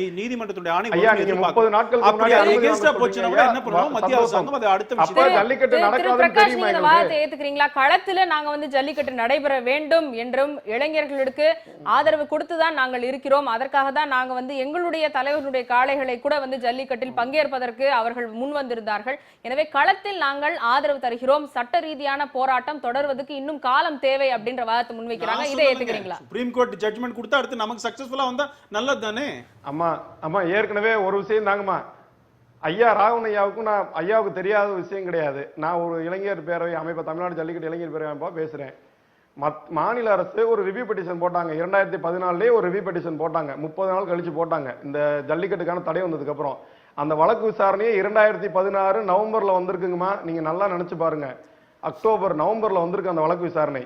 நீதிமன்றத்துடைய ஆணை களத்துல நாங்க வந்து ஜல்லிக்கட்டு நடைபெற வேண்டும் என்றும் இளைஞர்களுக்கு ஆதரவு கொடுத்துதான் நாங்கள் இருக்கிறோம். அதற்காக தான் நாங்க வந்து எங்களுடைய தலைவர்களுடைய காளைகளை கூட வந்து ஜல்லிக்கட்டில் பங்கேற்பதற்கு அவர்கள் முன் வந்திருந்தார்கள். எனவே களத்தில் நாங்கள் ஆதரவு தருகிறோம். சட்ட ரீதியான போராட்டம் தொடர்வதற்கு இன்னும் காலம் தேவை அப்படின்ற வாதத்தை முன்வைக்கிறாங்க. இதை ஏத்துக்கிறீங்களா? சுப்ரீம் கோர்ட் ஜட்ஜ்மென்ட் கொடுத்தா அடுத்து நமக்கு சக்சஸ்ஃபுல்லா வந்தா நல்லது தானே? அம்மா ஏற்கனவே ஒரு விஷயம் தாங்கம்மா, ஐயா ராகவன் ஐயாவுக்கும் நான் ஐயாவுக்கு தெரியாத விஷயம் கிடையாது. நான் ஒரு இளைஞர் பேரவை அமைப்பை, தமிழ்நாடு ஜல்லிக்கட்டு இளைஞர் பேரவை அமைப்பா பேசுறேன். மாநில அரசு ஒரு ரிவ்யூ பெட்டிஷன் போட்டாங்க. 2014 ஒரு ரிவ்யூ பெட்டிஷன் போட்டாங்க. 30 நாள் கழிச்சு போட்டாங்க. இந்த ஜல்லிக்கட்டுக்கான தடை வந்ததுக்கு அப்புறம் அந்த வழக்கு விசாரணையே 2016 நவம்பர்ல வந்திருக்குங்கம்மா. நீங்க நல்லா நினைச்சு பாருங்க. நவம்பர்ல வந்திருக்கு அந்த வழக்கு விசாரணை.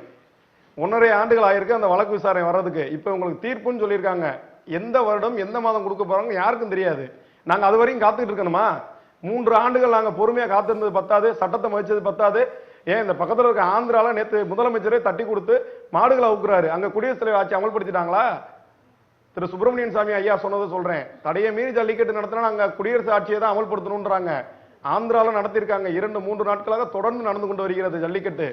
1.5 ஆண்டுகள் ஆயிருக்கு அந்த வழக்கு விசாரணை வர்றதுக்கு. இப்ப உங்களுக்கு தீர்ப்புன்னு சொல்லியிருக்காங்க. எந்த வருடம் எந்த மாதம் கொடுக்க போறாங்க யாருக்கும் தெரியாது. நாங்க அது வரைக்கும் காத்துட்டு இருக்கணுமா? 3 ஆண்டுகள் நாங்க பொறுமையா காத்திருந்தது பத்தாது, சட்டத்தை மதிச்சது பத்தாது. ஏன் இந்த பக்கத்துல இருக்க ஆந்திரால நேத்து முதலமைச்சரே தட்டி கொடுத்து மாடுகளை அவுக்குறாரு. அங்க குடியரசுத் தலைவர் ஆட்சி அமல்படுத்திட்டாங்களா? திரு சுப்பிரமணியன் சாமி ஐயா சொன்னதை சொல்றேன். தடையை மீறி ஜல்லிக்கட்டு நடத்தினா நாங்க குடியரசு ஆட்சியை தான் அமல்படுத்தணும்ன்றாங்க. ஆந்திரால நடத்திருக்காங்க. 2-3 நாட்களாக தொடர்ந்து நடந்து கொண்டு வருகிறது ஜல்லிக்கட்டு.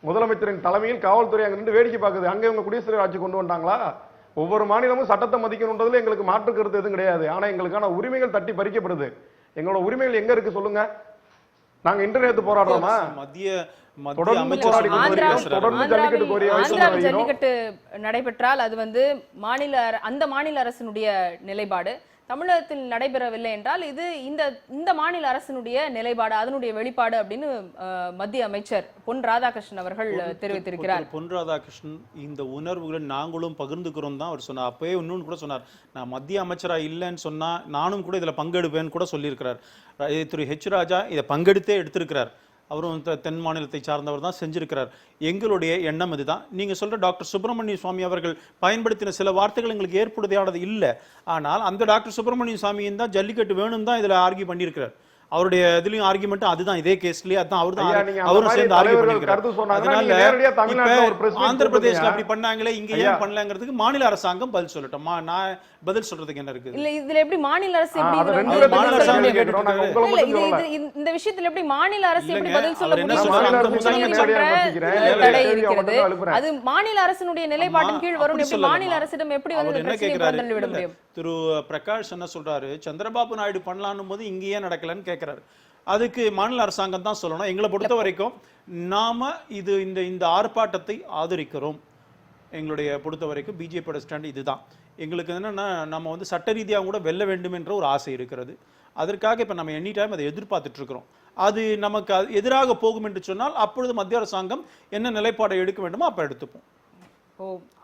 முதலமைச்சரின் தலைமையில் காவல்துறை அங்க நின்று வேடிக்கை பார்க்குது. அங்க இவங்க குடியரசு தலைவர் ஆட்சி கொண்டு வந்தாங்களா? ஒவ்வொரு மாநிலமும் சட்டத்தை மதிக்கணுன்றதுல எங்களுக்கு மாற்று கருத்து எதுவும் கிடையாது. ஆனா எங்களுக்கான உரிமைகள் தட்டி பறிக்கப்படுது. எங்களோட உரிமைகள் எங்க இருக்கு சொல்லுங்க? நாங்க இன்டர்நெட் போராடுறோமா? ஜல்லிக்கட்டு நடைபெற்றால் அது வந்து அந்த மாநில அரசினுடைய நிலைப்பாடு. தமிழகத்தில் நடைபெறவில்லை என்றால் இது இந்த மாநில அரசினுடைய நிலைப்பாடு, அதனுடைய வெளிப்பாடு அப்படின்னு மத்திய அமைச்சர் பொன் ராதாகிருஷ்ணன் அவர்கள் தெரிவித்திருக்கிறார். பொன் ராதாகிருஷ்ணன் இந்த உணர்வுகளை நாங்களும் பகிர்ந்துக்கிறோம் தான் அவர் சொன்னார். அப்பவே இன்னொன்று கூட சொன்னார், நான் மத்திய அமைச்சரா இல்லைன்னு சொன்னா நானும் கூட இதுல பங்கெடுப்பேன்னு கூட சொல்லியிருக்கிறார். திரு ஹெச் ராஜா இதை பங்கெடுத்தே எடுத்திருக்கிறார். அவரும் தென் மாநிலத்தை சார்ந்தவர் தான் செஞ்சிருக்கிறார். எங்களுடைய எண்ணம் இதுதான். நீங்க சொல்ற டாக்டர் சுப்பிரமணிய சுவாமி அவர்கள் பயன்படுத்தின சில வார்த்தைகள் எங்களுக்கு ஏற்புடையானது இல்லை. ஆனால் அந்த டாக்டர் சுப்பிரமணிய சுவாமியும் தான் ஜல்லிக்கட்டு வேணும் தான் இதுல ஆர்கியூ பண்ணியிருக்கிறார். அவருடைய இதுலயும் ஆர்குமெண்ட் அதுதான், இதே கேஸ்லயே அதான் அவரும் சேர்ந்து ஆர்கியூ பண்ணிருக்காரு. அதனால ஆந்திர பிரதேஷ்ல அப்படி பண்ணாங்களே இங்க ஏன் பண்ணலங்கிறதுக்கு மாநில அரசாங்கம் பதில் சொல்லட்டும். நான் பதில் சொல்றதுக்கு என்ன இருக்கு? இல்ல இதுல எப்படி மாநில அரசு இந்த விஷயத்துல எப்படி மாநில அரசு எப்படி பதில் சொல்ல முடியும்? அது மாநில அரசினுடைய நிலைப்பாட்டின் கீழ் வரும். எப்படி மாநில அரசிடம் எப்படி வந்து பிரச்சனையை விட முடியும்? திரு பிரகாஷ் என்ன சொல்றாரு, சந்திரபாபு நாயுடு பண்ணலாம்னு போது இங்க ஏன் நடக்கலன்னு கேட்கிறாரு. அதுக்கு மாநில அரசாங்கம் தான் சொல்லணும். எங்களை பொறுத்த வரைக்கும் நாம இந்த ஆர்ப்பாட்டத்தை ஆதரிக்கிறோம். எங்களுடைய பொறுத்த வரைக்கும் பிஜேபியோட ஸ்டாண்ட் இதுதான். எங்களுக்கு என்னன்னா நம்ம வந்து சட்ட ரீதியாக கூட வெல்ல வேண்டும் என்ற ஒரு ஆசை இருக்கிறது. அதற்காக இப்ப நம்ம எனி டைம் அதை எதிர்பார்த்துட்டு இருக்கிறோம். அது நமக்கு எதிராக போகும் என்று சொன்னால் அப்பொழுது மத்திய அரசாங்கம் என்ன நிலைப்பாடை எடுக்க வேண்டுமோ அப்ப எடுத்துப்போம்.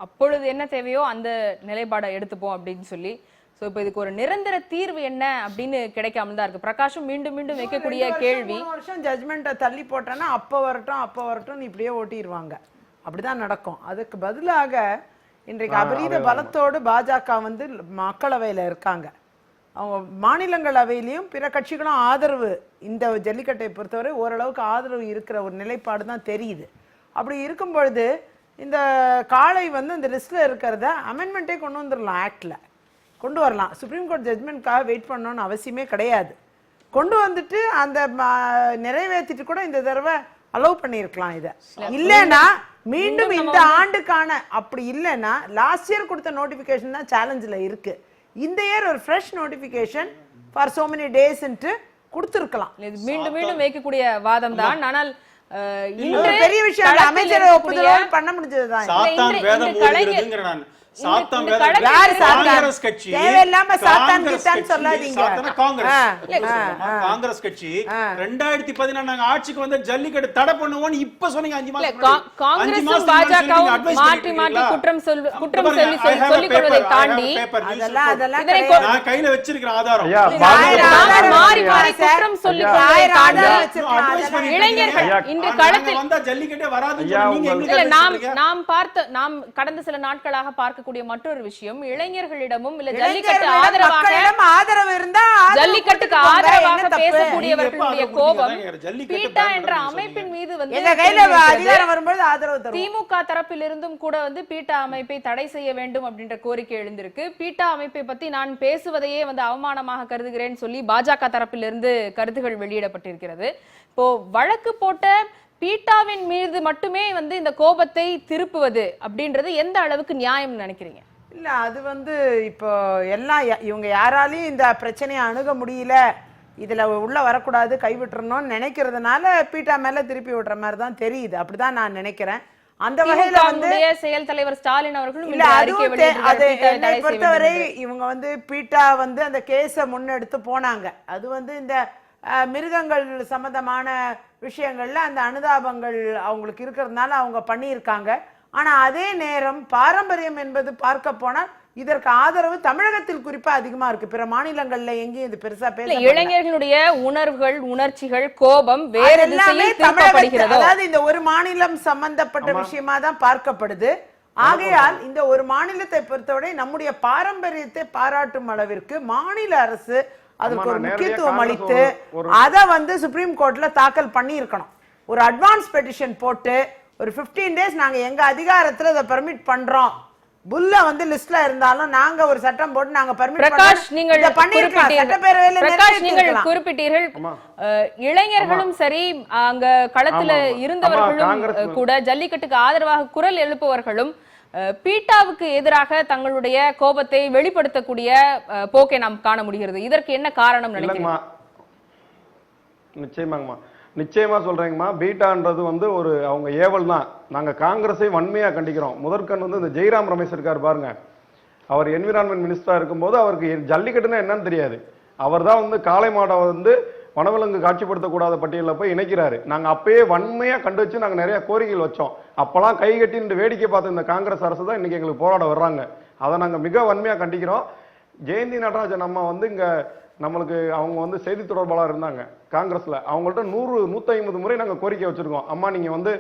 அப்பொழுது என்ன தேவையோ அந்த நிலைப்பாடை எடுத்துப்போம் அப்படின்னு சொல்லி. சோ இப்போ இதுக்கு ஒரு நிரந்தர தீர்வு என்ன அப்படின்னு கிடைக்காம தான் இருக்கு. பிரகாஷும் மீண்டும் மீண்டும் வைக்கக்கூடிய கேள்வி, 3 வருஷம் ஜட்மெண்ட்டை தள்ளி போட்டேன்னா அப்ப வரட்டும் இப்படியே ஓட்டிடுவாங்க. அப்படிதான் நடக்கும். அதுக்கு பதிலாக இன்றைக்கு அபரீத பலத்தோடு பாஜக வந்து மக்களவையில இருக்காங்க. அவங்க மாநிலங்களவையிலையும் பிற கட்சிகளும் ஆதரவு, இந்த ஜல்லிக்கட்டை பொறுத்தவரை ஓரளவுக்கு ஆதரவு இருக்கிற ஒரு நிலைப்பாடு தான் தெரியுது. அப்படி இருக்கும் பொழுது இந்த காளை வந்து இந்த லிஸ்ட்ல இருக்கிறத அமெண்ட்மெண்ட்டே கொண்டு வந்துடலாம், ஆக்ட்ல கொண்டு வரலாம். சுப்ரீம் கோர்ட் ஜட்மெண்ட்காக வெயிட் பண்ணணும்னு அவசியமே கிடையாது. கொண்டு வந்துட்டு அந்த நிறைவேற்றிட்டு கூட இந்த தடவை அலோவ் பண்ணியிருக்கலாம். இதை இல்லைன்னா மீண்டும் இந்த ஆண்டுக்கான, அப்படி இல்லைன்னா லாஸ்ட் இயர் கொடுத்த நோட்டிபிகேஷன் தான் சேலஞ்சில் இருக்கு. இந்த இயர் ஒரு fresh notification for so many டேஸ்ன்ட்டு கொடுத்துருக்கலாம். மீண்டும் மீண்டும் வைக்கக்கூடிய வாதம் தான். ஆனால் பெரிய விஷயம் அமைச்சர் ஒப்புதல் பண்ண முடிஞ்சதுதான். காங்கிரஸ் கட்சி காங்கிரஸ் கட்சி 2014 ஆட்சிக்கு வந்து ஜல்லிக்கட்டு தடை பண்ணுவோம் இப்ப சொன்னீங்க. 5 மாசம் காங்கிரஸ் பாஜகவும் மாற்றி மாற்றி குற்றம் சொல்லி சொல்லிக் கொள்வதை தாண்டி நான் கையில வச்சிருக்கிற ஆதாரம் மாறி மாறி குற்றம் சொல்லிக் கொள்வதை தாண்டி இளைஞர்கள் இன்று களத்தில் வந்தா ஜல்லிக்கட்டே வராது. நாம் கடந்த சில நாட்களாக பார்க்க மற்றொரு விஷயம், இளைஞர்களிடமும் இல்ல ஜல்லிக்கட்டு ஆதரவு இருந்தா ஜல்லிக்கட்டுக்கு ஆதரவாக பேசக்கூடியவர்களுடைய கோபம் பீட்டா என்ற அமைப்பின் மீது வந்து திமுக தரப்பிலிருந்தும் கூட வந்து பீட்டா அமைப்பை தடை செய்ய வேண்டும் அப்படின்ற கோரிக்கை எழுந்திருக்கு. பீட்டா அமைப்பை பத்தி நான் பேசுவதையே வந்து அவமானமாக கருதுகிறேன்னு சொல்லி பாஜக தரப்பிலிருந்து கருத்துகள் வெளியிடப்பட்டிருக்கிறது. இப்போ வழக்கு போட்ட பீட்டாவின் மீது மட்டுமே வந்து இந்த கோபத்தை திருப்புவது அப்படின்றது எந்த அளவுக்கு நியாயம் நினைக்கிறீங்க? இல்ல அது வந்து இப்போ எல்லாம் இவங்க யாராலையும் இந்த பிரச்சனையை அணுக முடியல, இதுல உள்ள வரக்கூடாது, கைவிட்டுறணும்னு நினைக்கிறதுனால பீட்டா மேல திருப்பி விடுற மாதிரி தான் தெரியுது. அப்படிதான் நான் நினைக்கிறேன். அந்த வகையில வந்து செயல் தலைவர் ஸ்டாலின் அவர்களும் இல்ல அது என்னை பொறுத்தவரை இவங்க வந்து பீட்டா வந்து அந்த கேஸை முன்னெடுத்து போனாங்க. அது வந்து இந்த மிருகங்கள் சம்பந்தமான விஷயங்கள்ல அந்த அனுதாபங்கள் அவங்களுக்கு இருக்கிறதுனால அவங்க பண்ணியிருக்காங்க. ஆனா அதே நேரம் பாரம்பரியம் என்பது பார்க்க போனால் இதற்கு ஆதரவு தமிழகத்தில் குறிப்பா அதிகமா இருக்கு. பிற மாநிலங்கள்ல எங்கேயும் இது பெருசா பேச இளைஞர்களுடைய உணர்வுகள், உணர்ச்சிகள், கோபம் வேற திசையில் திருப்பப்படுகிறதோ? அதாவது இந்த ஒரு மாநிலம் சம்பந்தப்பட்ட விஷயமா தான் பார்க்கப்படுது. ஆகையால் இந்த ஒரு மாநிலத்தை பொறுத்தவரை நம்முடைய பாரம்பரியத்தை பாராட்டும் அளவிற்கு மாநில அரசு அதுக்கு ஒரு முக்கியத்துவம் அளித்து அதை வந்து சுப்ரீம் கோர்ட்ல தாக்கல் பண்ணி இருக்கணும். ஒரு அட்வான்ஸ் பெட்டிஷன் போட்டு ஒரு 15 days நாங்க எங்க அதிகாரத்துல இதை பெர்மிட் பண்றோம், புல்ல வந்து லிஸ்ட்ல இருந்தாலும் நாங்க ஒரு சட்டம் போட்டு நாங்க பெர்மிட் பிரகாஷ், நீங்கள் சட்டப்பேரவையில குறிப்பிட்டீர்கள். இளைஞர்களும் சரி, அங்க களத்துல இருந்தவர்களும் கூட, ஜல்லிக்கட்டுக்கு ஆதரவாக குரல் எழுப்புவர்களும் பீட்டாவுக்கு எதிராக தங்களுடைய கோபத்தை வெளிப்படுத்தக்கூடிய போக்கை நாம் காண முடிகிறது. இதற்கு என்ன காரணம் நினைக்கிறீங்க? நிச்சயமாங்கம்மா, நிச்சயமா சொல்றேங்கம்மா. பீட்டான்றது வந்து ஒரு அவங்க ஏவல் தான். நாங்க காங்கிரஸை வன்மையா கண்டிக்கிறோம். முதற்கண் வந்து இந்த ஜெய்ராம் ரமேஷ் இருக்கார் பாருங்க, அவர் என்விரான்மெண்ட் மினிஸ்டரா இருக்கும்போது அவருக்கு ஜல்லிக்கட்டுன்னா என்னன்னு தெரியாது. அவர் தான் வந்து காளை மாடை வந்து வனவிலங்கு காட்சிப்படுத்தக்கூடாத பட்டியலில் போய் இணைக்கிறாரு. நாங்க அப்பயே வன்மையா கண்டு வச்சு நாங்க நிறைய கோரிக்கைகள் வச்சோம். அப்பெல்லாம் கை கட்டி நின்று வேடிக்கை பார்த்த இந்த காங்கிரஸ் அரசு தான் இன்னைக்கு எங்களுக்கு போராட வர்றாங்க. அதை நாங்க மிக வன்மையா கண்டிக்கிறோம். ஜெயந்தி நடராஜன் அம்மா வந்து இங்க நம்மளுக்கு அவங்க வந்து செய்தி தொடர்பாளர் இருந்தாங்க காங்கிரஸ்ல. அவங்கள்ட்ட 100-150 முறை நாங்க கோரிக்கை வச்சிருக்கோம். அம்மா நீங்க வந்து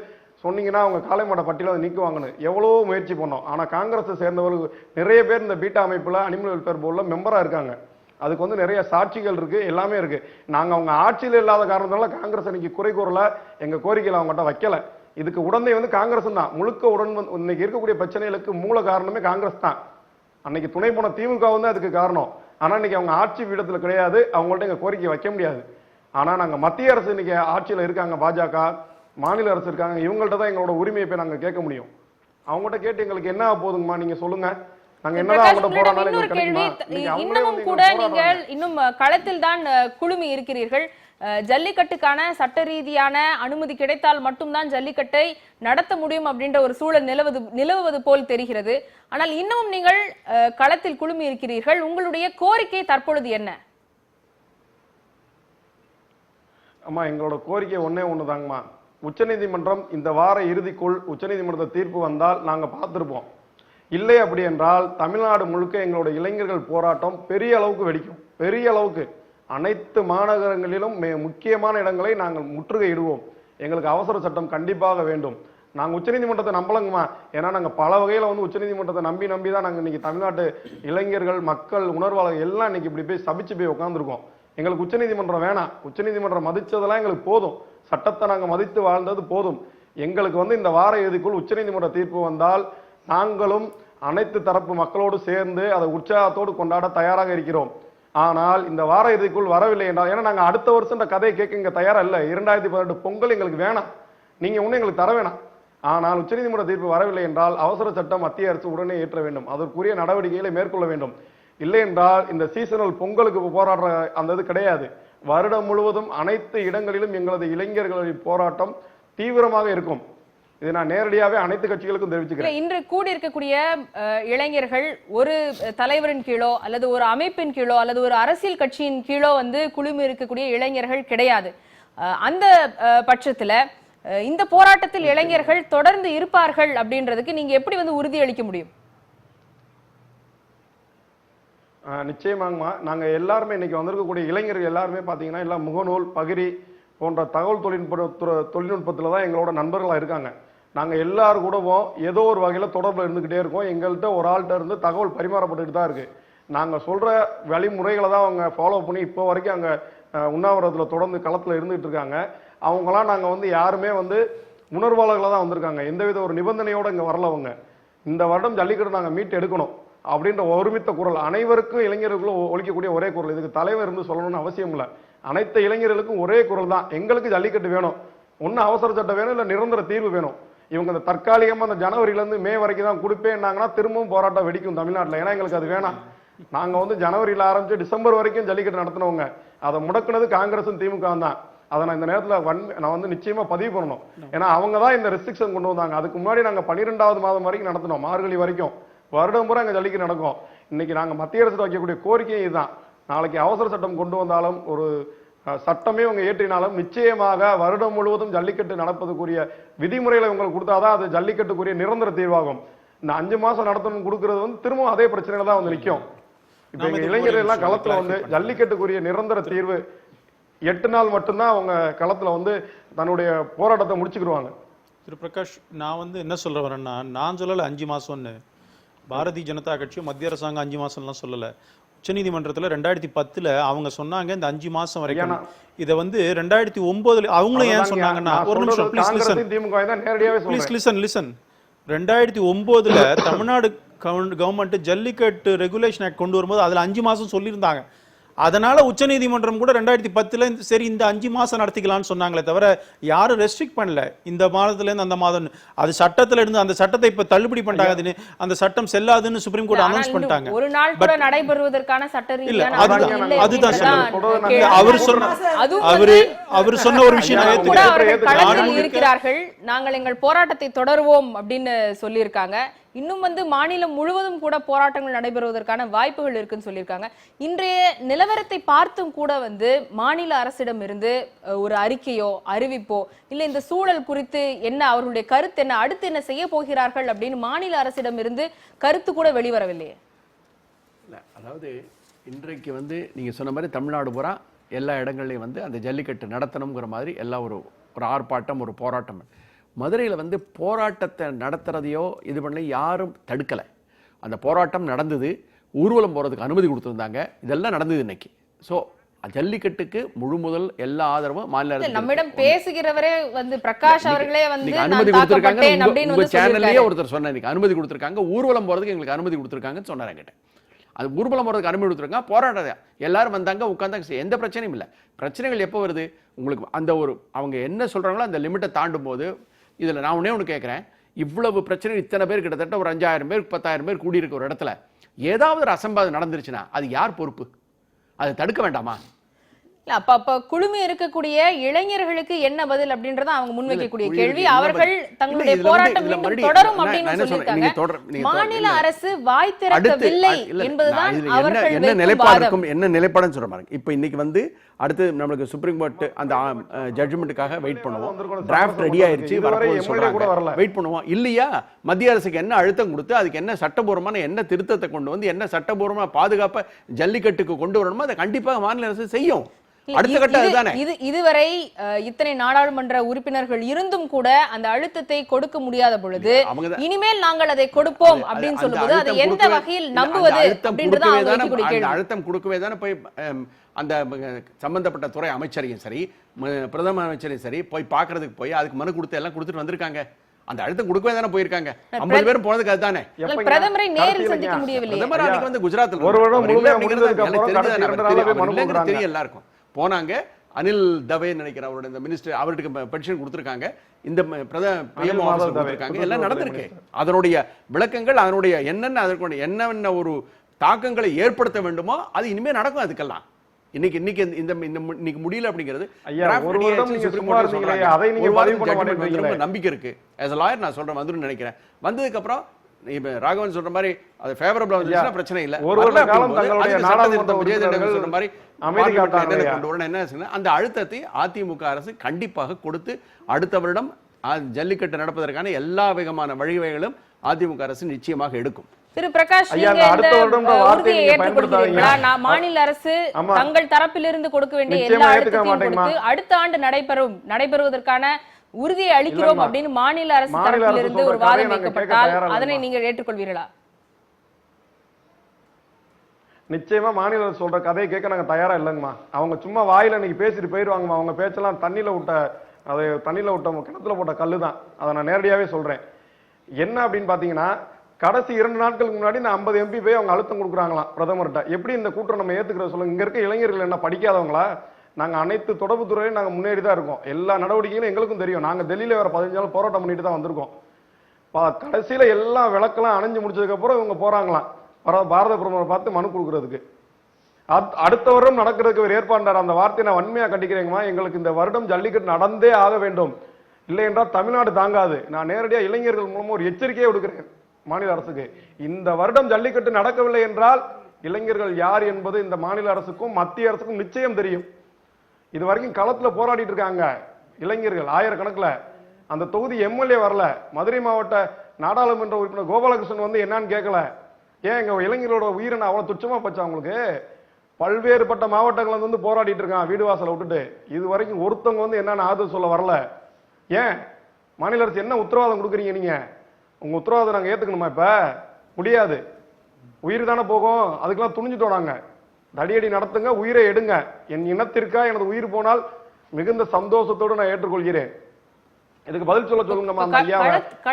சொன்னீங்கன்னா அவங்க காளை மாட பட்டியலை நீக்குவாங்கன்னு எவ்வளவோ முயற்சி பண்ணோம். ஆனா காங்கிரஸை சேர்ந்தவர்கள் நிறைய பேர் இந்த பீட்டா அமைப்புல அனிமல் வெல்ஃபேர் போர்டுல மெம்பரா இருக்காங்க. அதுக்கு வந்து நிறைய சாட்சிகள் இருக்கு, எல்லாமே இருக்கு. நாங்க அவங்க ஆட்சியில் இல்லாத காரணத்தால காங்கிரஸ் இன்னைக்கு குறை கூறல, எங்க கோரிக்கையில அவங்ககிட்ட வைக்கல. இதுக்கு உடனே வந்து காங்கிரஸ் தான் முழுக்க இன்னைக்கு இருக்கக்கூடிய பிரச்சனைகளுக்கு மூல காரணமே காங்கிரஸ் தான். அன்னைக்கு துணை போன திமுக வந்து அதுக்கு காரணம். ஆனா இன்னைக்கு அவங்க ஆட்சி பீடத்துல கிடையாது, அவங்கள்ட்ட எங்க கோரிக்கை வைக்க முடியாது. ஆனா நாங்க மத்திய அரசு இன்னைக்கு ஆட்சியில இருக்காங்க, பாஜக மாநில அரசு இருக்காங்க, இவங்கள்ட்ட தான் எங்களோட உரிமையை போய் நாங்க கேட்க முடியும். அவங்கள்ட்ட கேட்டு எங்களுக்கு என்ன போதுங்கம்மா நீங்க சொல்லுங்க, நாங்க என்னதான் அவங்கள்ட்ட போராடினாலும் எங்களுக்கு கிடைக்குமா? இன்னமும் கூட நீங்கள் இன்னும் களத்தில் தான் குழுமி இருக்கிறீர்கள். ஜல்லிக்கட்டுக்கான சட்ட ரீதியான அனுமதி கிடைத்தால் மட்டும்தான் ஜல்லிக்கட்டை நடத்த முடியும் அப்படின்ற ஒரு சூழல் நிலவுவது போல் தெரிகிறது. ஆனால் இன்னமும் நீங்கள் களத்தில் குழுமி இருக்கிறீர்கள். உங்களுடைய கோரிக்கை தற்பொழுது என்ன? அம்மா எங்களோட கோரிக்கை ஒண்ணுதாங்கம்மா. உச்சநீதிமன்றம் இந்த வார இறுதிக்குள் உச்சநீதிமன்ற தீர்ப்பு வந்தால் நாங்க பார்த்திருப்போம். இல்லை அப்படி என்றால் தமிழ்நாடு முழுக்க எங்களோட இளைஞர்கள் போராட்டம் பெரிய அளவுக்கு வெடிக்கும். பெரிய அளவுக்கு அனைத்து மாநகரங்களிலும் முக்கியமான இடங்களை நாங்கள் முற்றுகையிடுவோம். எங்களுக்கு அவசர சட்டம் கண்டிப்பாக வேண்டும். நாங்கள் உச்சநீதிமன்றத்தை நம்பலங்கம்மா. ஏன்னா நாங்கள் பல வகையில் வந்து உச்சநீதிமன்றத்தை நம்பி தான் நாங்கள் இன்னைக்கு தமிழ்நாட்டு இளைஞர்கள், மக்கள், உணர்வாளர்கள் எல்லாம் இன்னைக்கு இப்படி போய் சபிச்சு போய் உட்காந்துருக்கோம். எங்களுக்கு உச்சநீதிமன்றம் வேணாம். உச்சநீதிமன்றம் மதிச்சதெல்லாம் எங்களுக்கு போதும். சட்டத்தை நாங்கள் மதித்து வாழ்ந்தது போதும். எங்களுக்கு வந்து இந்த வார இறுதிக்குள் உச்சநீதிமன்ற தீர்ப்பு வந்தால் நாங்களும் அனைத்து தரப்பு மக்களோடு சேர்ந்து அதை உற்சாகத்தோடு கொண்டாட தயாராக இருக்கிறோம். ஆனால் இந்த வார இறுதிக்குள் வரவில்லை என்றால், ஏன்னா நாங்கள் அடுத்த வருஷம் இந்த கதையை கேட்க இங்க தயாரா இல்லை. 2018 பொங்கல் எங்களுக்கு வேணாம், நீங்க ஒன்னும் எங்களுக்கு தர வேணாம். ஆனால் உச்சநீதிமன்ற தீர்ப்பு வரவில்லை என்றால் அவசர சட்டம் மத்திய அரசு உடனே ஏற்ற வேண்டும், அதற்குரிய நடவடிக்கைகளை மேற்கொள்ள வேண்டும். இல்லை என்றால் இந்த சீசனல் பொங்கலுக்கு போராடுற அந்த இது கிடையாது. வருடம் முழுவதும் அனைத்து இடங்களிலும் எங்களது இளைஞர்களின் போராட்டம் தீவிரமாக இருக்கும். இதை நான் நேரடியாகவே அனைத்து கட்சிகளுக்கும் தெரிவிச்சுக்கிறேன். இன்று கூடியிருக்கக்கூடிய இளைஞர்கள் ஒரு தலைவரின் கீழோ அல்லது ஒரு அமைப்பின் கீழோ அல்லது ஒரு அரசியல் கட்சியின் கீழோ வந்து குழுமி இருக்கக்கூடிய இளைஞர்கள் கிடையாது. அந்த பட்சத்துல இந்த போராட்டத்தில் இளைஞர்கள் தொடர்ந்து இருப்பார்கள் அப்படின்றதுக்கு நீங்க எப்படி வந்து உறுதி அளிக்க முடியும்? நிச்சயமாங்கம்மா. நாங்க எல்லாருமே இன்னைக்கு வந்திருக்கக்கூடிய இளைஞர்கள் எல்லாருமே பாத்தீங்கன்னா எல்லாம் முகநூல், பகிரி போன்ற தகவல் தொழில்நுட்பத்துல தான் எங்களோட நண்பர்களா இருக்காங்க. நாங்க எல்லாரும் கூடவும் ஏதோ ஒரு வகையில தொடர்புல இருந்துகிட்டே இருக்கோம். எங்கள்கிட்ட ஒரு ஆள்கிட்ட இருந்து தகவல் பரிமாறப்பட்டுட்டு தான் இருக்கு. நாங்க சொல்ற வழிமுறைகளை தான் அவங்க ஃபாலோ பண்ணி இப்போ வரைக்கும் அங்க உண்ணாவிரதத்துல தொடர்ந்து களத்துல இருந்துகிட்டு இருக்காங்க. அவங்களாம் நாங்க வந்து யாருமே வந்து உணர்வாளர்களாக தான் வந்திருக்காங்க. எந்தவித ஒரு நிபந்தனையோட இங்க வரலவங்க. இந்த வருடம் ஜல்லிக்கட்டு நாங்க மீட்டு எடுக்கணும் அப்படின்ற ஒருமித்த குரல், அனைவருக்கும் இளைஞர்களும் ஒழிக்கக்கூடிய ஒரே குரல். இதுக்கு தலைவர் இருந்து சொல்லணும்னு அவசியம் இல்லை. அனைத்து இளைஞர்களுக்கும் ஒரே குரல் தான், எங்களுக்கு ஜல்லிக்கட்டு வேணும். ஒன்னு அவசர சட்டம் வேணும், இல்ல நிரந்தர தீர்வு வேணும். இவங்க அந்த தற்காலிகமா அந்த ஜனவரியில இருந்து மே வரைக்கும் தான் கொடுப்பேன்னாங்கன்னா திரும்பவும் போராட்டம் வெடிக்கும் தமிழ்நாட்டில். ஏன்னா எங்களுக்கு அது வேணாம். நாங்க வந்து ஜனவரியில ஆரம்பிச்சு டிசம்பர் வரைக்கும் ஜல்லிக்கட்டு நடத்தினவங்க. அதை முடக்குனது காங்கிரஸும் திமுக தான். அதை நான் இந்த நேரத்தில் நான் வந்து நிச்சயமா பதிவு பண்ணணும். ஏன்னா அவங்க தான் இந்த ரெஸ்ட்ரிக்ஷன் கொண்டு வந்தாங்க. அதுக்கு முன்னாடி நாங்க 12வது மாதம் வரைக்கும் நடத்தினோம், மார்கழி வரைக்கும். வருடம் பூரா அங்க ஜல்லிக்கட்டு நடக்கும். இன்னைக்கு நாங்க மத்திய அரசு வைக்கக்கூடிய கோரிக்கை இதுதான். நாளைக்கு அவசர சட்டம் கொண்டு வந்தாலும் ஒரு சட்டமே அவங்க ஏற்றினாலும் நிச்சயமாக வருடம் முழுவதும் ஜல்லிக்கட்டு நடப்பதுக்குரிய விதிமுறைகளை உங்களுக்கு கொடுத்தாதான் அது ஜல்லிக்கட்டுக்குரிய நிரந்தர தீர்வாகும். இந்த 5 மாசம் நடத்தணும் கொடுக்கறது வந்து திரும்பவும் அதே பிரச்சனையில தான் வந்து நிற்கும். இப்ப எங்க இளைஞர்கள் எல்லாம் களத்துல வந்து ஜல்லிக்கட்டுக்குரிய நிரந்தர தீர்வு 8 நாள் மட்டும்தான் அவங்க களத்துல வந்து தன்னுடைய போராட்டத்தை முடிச்சுக்கிடுவாங்க. திரு பிரகாஷ், நான் வந்து என்ன சொல்ல வரேன்னா, நான் சொல்லலை 5 மாசம்னு. பாரதிய ஜனதா கட்சியும் மத்திய அரசாங்கம் 5 மாசம்லாம் சொல்லலை. உச்சநீதிமன்றத்தில் 2010 அவங்க சொன்னாங்க இந்த 5 மாசம் வரைக்கும். இதை வந்து 2009 அவங்களும் ஏன் சொன்னாங்கன்னா, ஒரு நிமிஷம் please listen 2009 Tamil Nadu government jallikattu regulation act கொண்டு வரும்போது அதுல 5 மாசம் சொல்லியிருந்தாங்க. அதனால உச்சநீதிமன்றம் கூட 2010 சரி இந்த 5 மாசம் நடத்திக்கலாம்னு சொன்னாங்களே தவிர யாரும் ரெஸ்ட்ரிக்ட் பண்ணல. இந்த மாதத்துல இருந்து அந்த மாதம் அது சட்டத்துல இருந்து அந்த சட்டத்தை இப்ப தள்ளுபடி பண்ணிட்டாங்க. அந்த சட்டம் செல்லாதுன்னு சுப்ரீம் கோர்ட் அனௌன்ஸ் பண்ணிட்டாங்க. ஒரு நாள் கூட நடைபெறுவதற்கான சட்ட ரீதியான அதுதான் அவர் சொன்ன ஒரு விஷயம் களத்தில் இருக்கிறார்கள். நாங்கள் எங்கள் போராட்டத்தை தொடருவோம் அப்படின்னு சொல்லியிருக்காங்க. இன்னும் வந்து மாநிலம் முழுவதும் கூட போராட்டங்கள் நடைபெறுவதற்கான வாய்ப்புகள் இருக்குன்னு சொல்லியிருக்காங்க. இன்றைய நிலவரத்தை பார்த்தும் கூட வந்து மாநில அரசிடம் இருந்து ஒரு அறிக்கையோ அறிவிப்போ இல்ல இந்த சூழல் குறித்து என்ன அவர்களுடைய கருத்து என்ன, அடுத்து என்ன செய்ய போகிறார்கள் அப்படின்னு மாநில அரசிடம் இருந்து கருத்து கூட வெளிவரவில்லையே. அதாவது இன்றைக்கு வந்து நீங்க சொன்ன மாதிரி தமிழ்நாடு பூரா எல்லா இடங்கள்லையும் வந்து அந்த ஜல்லிக்கட்டு நடத்தணுங்கிற மாதிரி எல்லா ஒரு ஆர்ப்பாட்டம் ஒரு போராட்டம். மதுரையில் வந்து போராட்டத்தை நடத்துறதையோ இது பண்ண யாரும் தடுக்கலை. அந்த போராட்டம் நடந்தது, ஊர்வலம் போகிறதுக்கு அனுமதி கொடுத்துருந்தாங்க, இதெல்லாம் நடந்தது இன்னைக்கு. ஸோ ஜல்லிக்கட்டுக்கு முழு முதல் எல்லா ஆதரவும் மாநில அரசு. நம்மிடம் பேசுகிறவரே வந்து பிரகாஷ் அவர்களே வந்து அனுமதி கொடுத்துருக்காங்க. உங்க சேனல்லேயே ஒருத்தர் சொன்ன இன்னைக்கு அனுமதி கொடுத்துருக்காங்க, ஊர்வலம் போகிறதுக்கு எங்களுக்கு அனுமதி கொடுத்துருக்காங்கன்னு சொன்னார் என்கிட்ட. அது ஊர்வலம் போகிறதுக்கு அனுமதி கொடுத்துருக்காங்க, போராட்டம் எல்லாரும் வந்தாங்க உட்காந்தாங்க, எந்த பிரச்சனையும் இல்லை. பிரச்சனைகள் எப்போ வருது உங்களுக்கு அந்த ஒரு அவங்க என்ன சொல்கிறாங்களோ அந்த லிமிட்டை தாண்டும் போது. இதில் நான் ஒன்று கேட்குறேன், இவ்வளவு பிரச்சனை இத்தனை பேர் கிட்டத்தட்ட ஒரு 5000 பேர் 10,000 பேர் கூடியிருக்க ஒரு இடத்துல ஏதாவது ஒரு அசம்பாதம் நடந்துருச்சுன்னா அது யார் பொறுப்பு? அதை தடுக்க வேண்டாமா? அப்ப குழுமி இருக்கக்கூடிய இளைஞர்களுக்கு என்ன பதில் அப்படின்றத அவங்க முன்வைக்கக்கூடிய கேள்வி. அவர்கள் தங்களுடைய போராட்டம் மீண்டும் தொடரும் அப்படின்னு சொல்லியிருக்காங்க. மாநில அரசு வாய் திறக்கவில்லை என்பதுதான் அவர்கள் என்ன நிலைப்பாடு இருக்கும், என்ன நிலைப்பாடுன்னு சொல்ற மாதிரி. இப்போ இன்னைக்கு வந்து அடுத்து நம்மளுக்கு சுப்ரீம் கோர்ட் அந்த ஜட்ஜ்மெண்ட்டுக்காக வெயிட் பண்ணுவோம். டிராஃப்ட் ரெடி ஆயிருச்சு, வரப்போகுது சொல்றாங்க, வெயிட் பண்ணுவோம். இல்லையா மத்திய அரசுக்கு என்ன அழுத்தம் கொடுத்து அதுக்கு என்ன சட்டபூர்வமான என்ன திருத்தத்தை கொண்டு வந்து என்ன சட்டபூர்வமான பாதுகாப்பை ஜல்லிக்கட்டுக்கு கொண்டு வரணுமோ அதை கண்டிப்பாக மாநில அரசு செய்யும். இதுவரை இத்தனை நாடாளுமன்ற உறுப்பினர்கள் இருந்தும் கூட அந்த அழுத்தத்தை கொடுக்க முடியாத பொழுது இனிமேல் நாங்கள் அதை கொடுப்போம் அப்படின்னு சொல்லும்போது அதை எந்த வகையில் நம்புவது அப்படின்றது அழுத்தம் கொடுக்கவே தானே போய் அந்த சம்பந்தப்பட்ட துறை அமைச்சரையும் சரி பிரதம அமைச்சரையும் சரி போய் பாக்குறதுக்கு போய் அதுக்கு மனு கொடுத்து எல்லாம் கொடுத்துட்டு வந்திருக்காங்க. அந்த அழுத்தம் கொடுக்கவே தானே போயிருக்காங்க. 50 பேரும் போனதுக்கு அதுதானே. பிரதமரை நேரில் சந்திக்க முடியவில்லை. பிரதமர் அன்னைக்கு வந்து குஜராத்தில் ஒரு வருடம் முழுமையா முடிந்ததுக்கு அப்புறம் தெரியும் எல்லாருக்கும். போனாங்க அனில் தவே நினைக்கிறேன் அவரோட இந்த மினிஸ்டர் அவருக்கு பென்ஷன் கொடுத்துருக்காங்க, இந்த கொடுத்துருக்காங்க, எல்லாம் நடந்திருக்கு. அதனுடைய விளக்கங்கள் அதனுடைய என்னென்ன அதற்கு என்னென்ன ஒரு தாக்கங்களை ஏற்படுத்த வேண்டுமோ அது இனிமே நடக்கும். அதுக்கெல்லாம் இன்னைக்கு முடியல அப்படிங்கிறது நம்பிக்கை இருக்கு. as a lawyer நான் சொல்றேன் வந்துரும் நினைக்கிறேன். வந்ததுக்கு அப்புறம் இப்ப ராகவன் சொல்ற மாதிரி அது ஃபேவரபிளா வந்துச்சுன்னா பிரச்சனை இல்ல. ஒரு காலம் தங்களுடைய நாடாளுமன்ற விஜயதேவன் சொல்ற மாதிரி அமெரிக்கா கொண்டு வரணும் என்ன அந்த அழுத்தத்தை அதிமுக அரசு கண்டிப்பாக கொடுத்து அடுத்த வருடம் ஜல்லிக்கட்டு நடப்பதற்கான எல்லா விதமான வழிவகைகளும் அதிமுக அரசு நிச்சயமாக எடுக்கும். திரு பிரகாஷ், மாநில அரசு தங்கள் தரப்பிலிருந்து கொடுக்க வேண்டிய எல்லா அழுத்தத்தையும் கொடுத்து அடுத்த ஆண்டு நடைபெறுவதற்கான உறுதியை அளிக்கிறோம் அப்படின்னு மாநில அரசு தரப்பிலிருந்து ஒரு வாதம் வைக்கப்பட்டால் அதனை நீங்கள் ஏற்றுக்கொள்வீர்களா? நிச்சயமா மாநில அரசு சொல்ற கதையை கேட்க நாங்க தயாரா இல்லைங்கம்மா. அவங்க சும்மா வாயில இன்னைக்கு பேசிட்டு போயிடுவாங்கம்மா. அவங்க பேச்செல்லாம் தண்ணியில விட்ட கிணத்துல போட்ட கல்லு தான். அதை நான் நேரடியாவே சொல்றேன். என்ன அப்படின்னு பாத்தீங்கன்னா கடைசி 2 நாட்களுக்கு முன்னாடி நான் 50 MP போய் அவங்க அழுத்தம் கொடுக்குறாங்களாம் பிரதமர்கிட்ட. எப்படி இந்த கூட்டம் நம்ம ஏத்துக்கிற சொல்லுங்க. இங்க இருக்க இளைஞர்கள் என்ன படிக்காதவங்களா? நாங்க அனைத்து தொடர்பு துறையிலும் நாங்க முன்னேறி தான் இருக்கோம். எல்லா நடவடிக்கைகளும் எங்களுக்கும் தெரியும். நாங்க டெல்லியில வேற 15 நாள் போராட்டம் பண்ணிட்டு தான் வந்திருக்கோம். கடைசியில எல்லாம் விளக்கெல்லாம் அணைஞ்சு முடிச்சதுக்கு அப்புறம் இவங்க போறாங்களாம் பாரத பிரதமரை பார்த்து மனு கொடுக்கறதுக்கு. அடுத்த வருடம் நடக்கிறதுக்கு ஒரு ஏற்பாண்டார். அந்த வார்த்தையை நான் வன்மையா கண்டிக்கிறேங்கம்மா. எங்களுக்கு இந்த வருடம் ஜல்லிக்கட்டு நடந்தே ஆக வேண்டும், இல்லை என்றால் தமிழ்நாடு தாங்காது. நான் நேரடியா இளைஞர்கள் மூலமா ஒரு எச்சரிக்கையை விடுக்கிறேன் மாநில அரசுக்கு. இந்த வருடம் ஜல்லிக்கட்டு நடக்கவில்லை என்றால் இளைஞர்கள் யார் என்பது இந்த மாநில அரசுக்கும் மத்திய அரசுக்கும் நிச்சயம் தெரியும். இது வரைக்கும் களத்துல போராடிட்டு இருக்காங்க இளைஞர்கள் ஆயிரக்கணக்கில். அந்த தொகுதி எம்எல்ஏ வரல. மதுரை மாவட்ட நாடாளுமன்ற உறுப்பினர் கோபாலகிருஷ்ணன் வந்து என்னன்னு கேட்கல. ஏன் எங்க இளைஞர்களோட உயிரை அவ்வளவு துச்சமா போச்சா உங்களுக்கு? பல்வேறுபட்ட மாவட்டங்கள் வந்து போராடிட்டு இருக்கான் வீடு வாசலை விட்டுட்டு. இது வரைக்கும் ஒருத்தவங்க வந்து என்னன்னு ஆதரவு சொல்ல வரல. ஏன் மாநில அரசு என்ன உத்தரவாதம் கொடுக்குறீங்க? நீங்க உங்க உத்தரவாதம் நாங்க ஏத்துக்கணுமா? இப்ப முடியாது. உயிர் தானே போகும். அதுக்கெல்லாம் துணிஞ்சுட்டோம். தடியடி நடத்துங்க, உயிரை எடுங்க. என் இனத்திற்கா எனது உயிர் போனால் மிகுந்த சந்தோஷத்தோடு நான் ஏற்றுக்கொள்கிறேன். இதுக்கு பதில் சொல்லுங்க.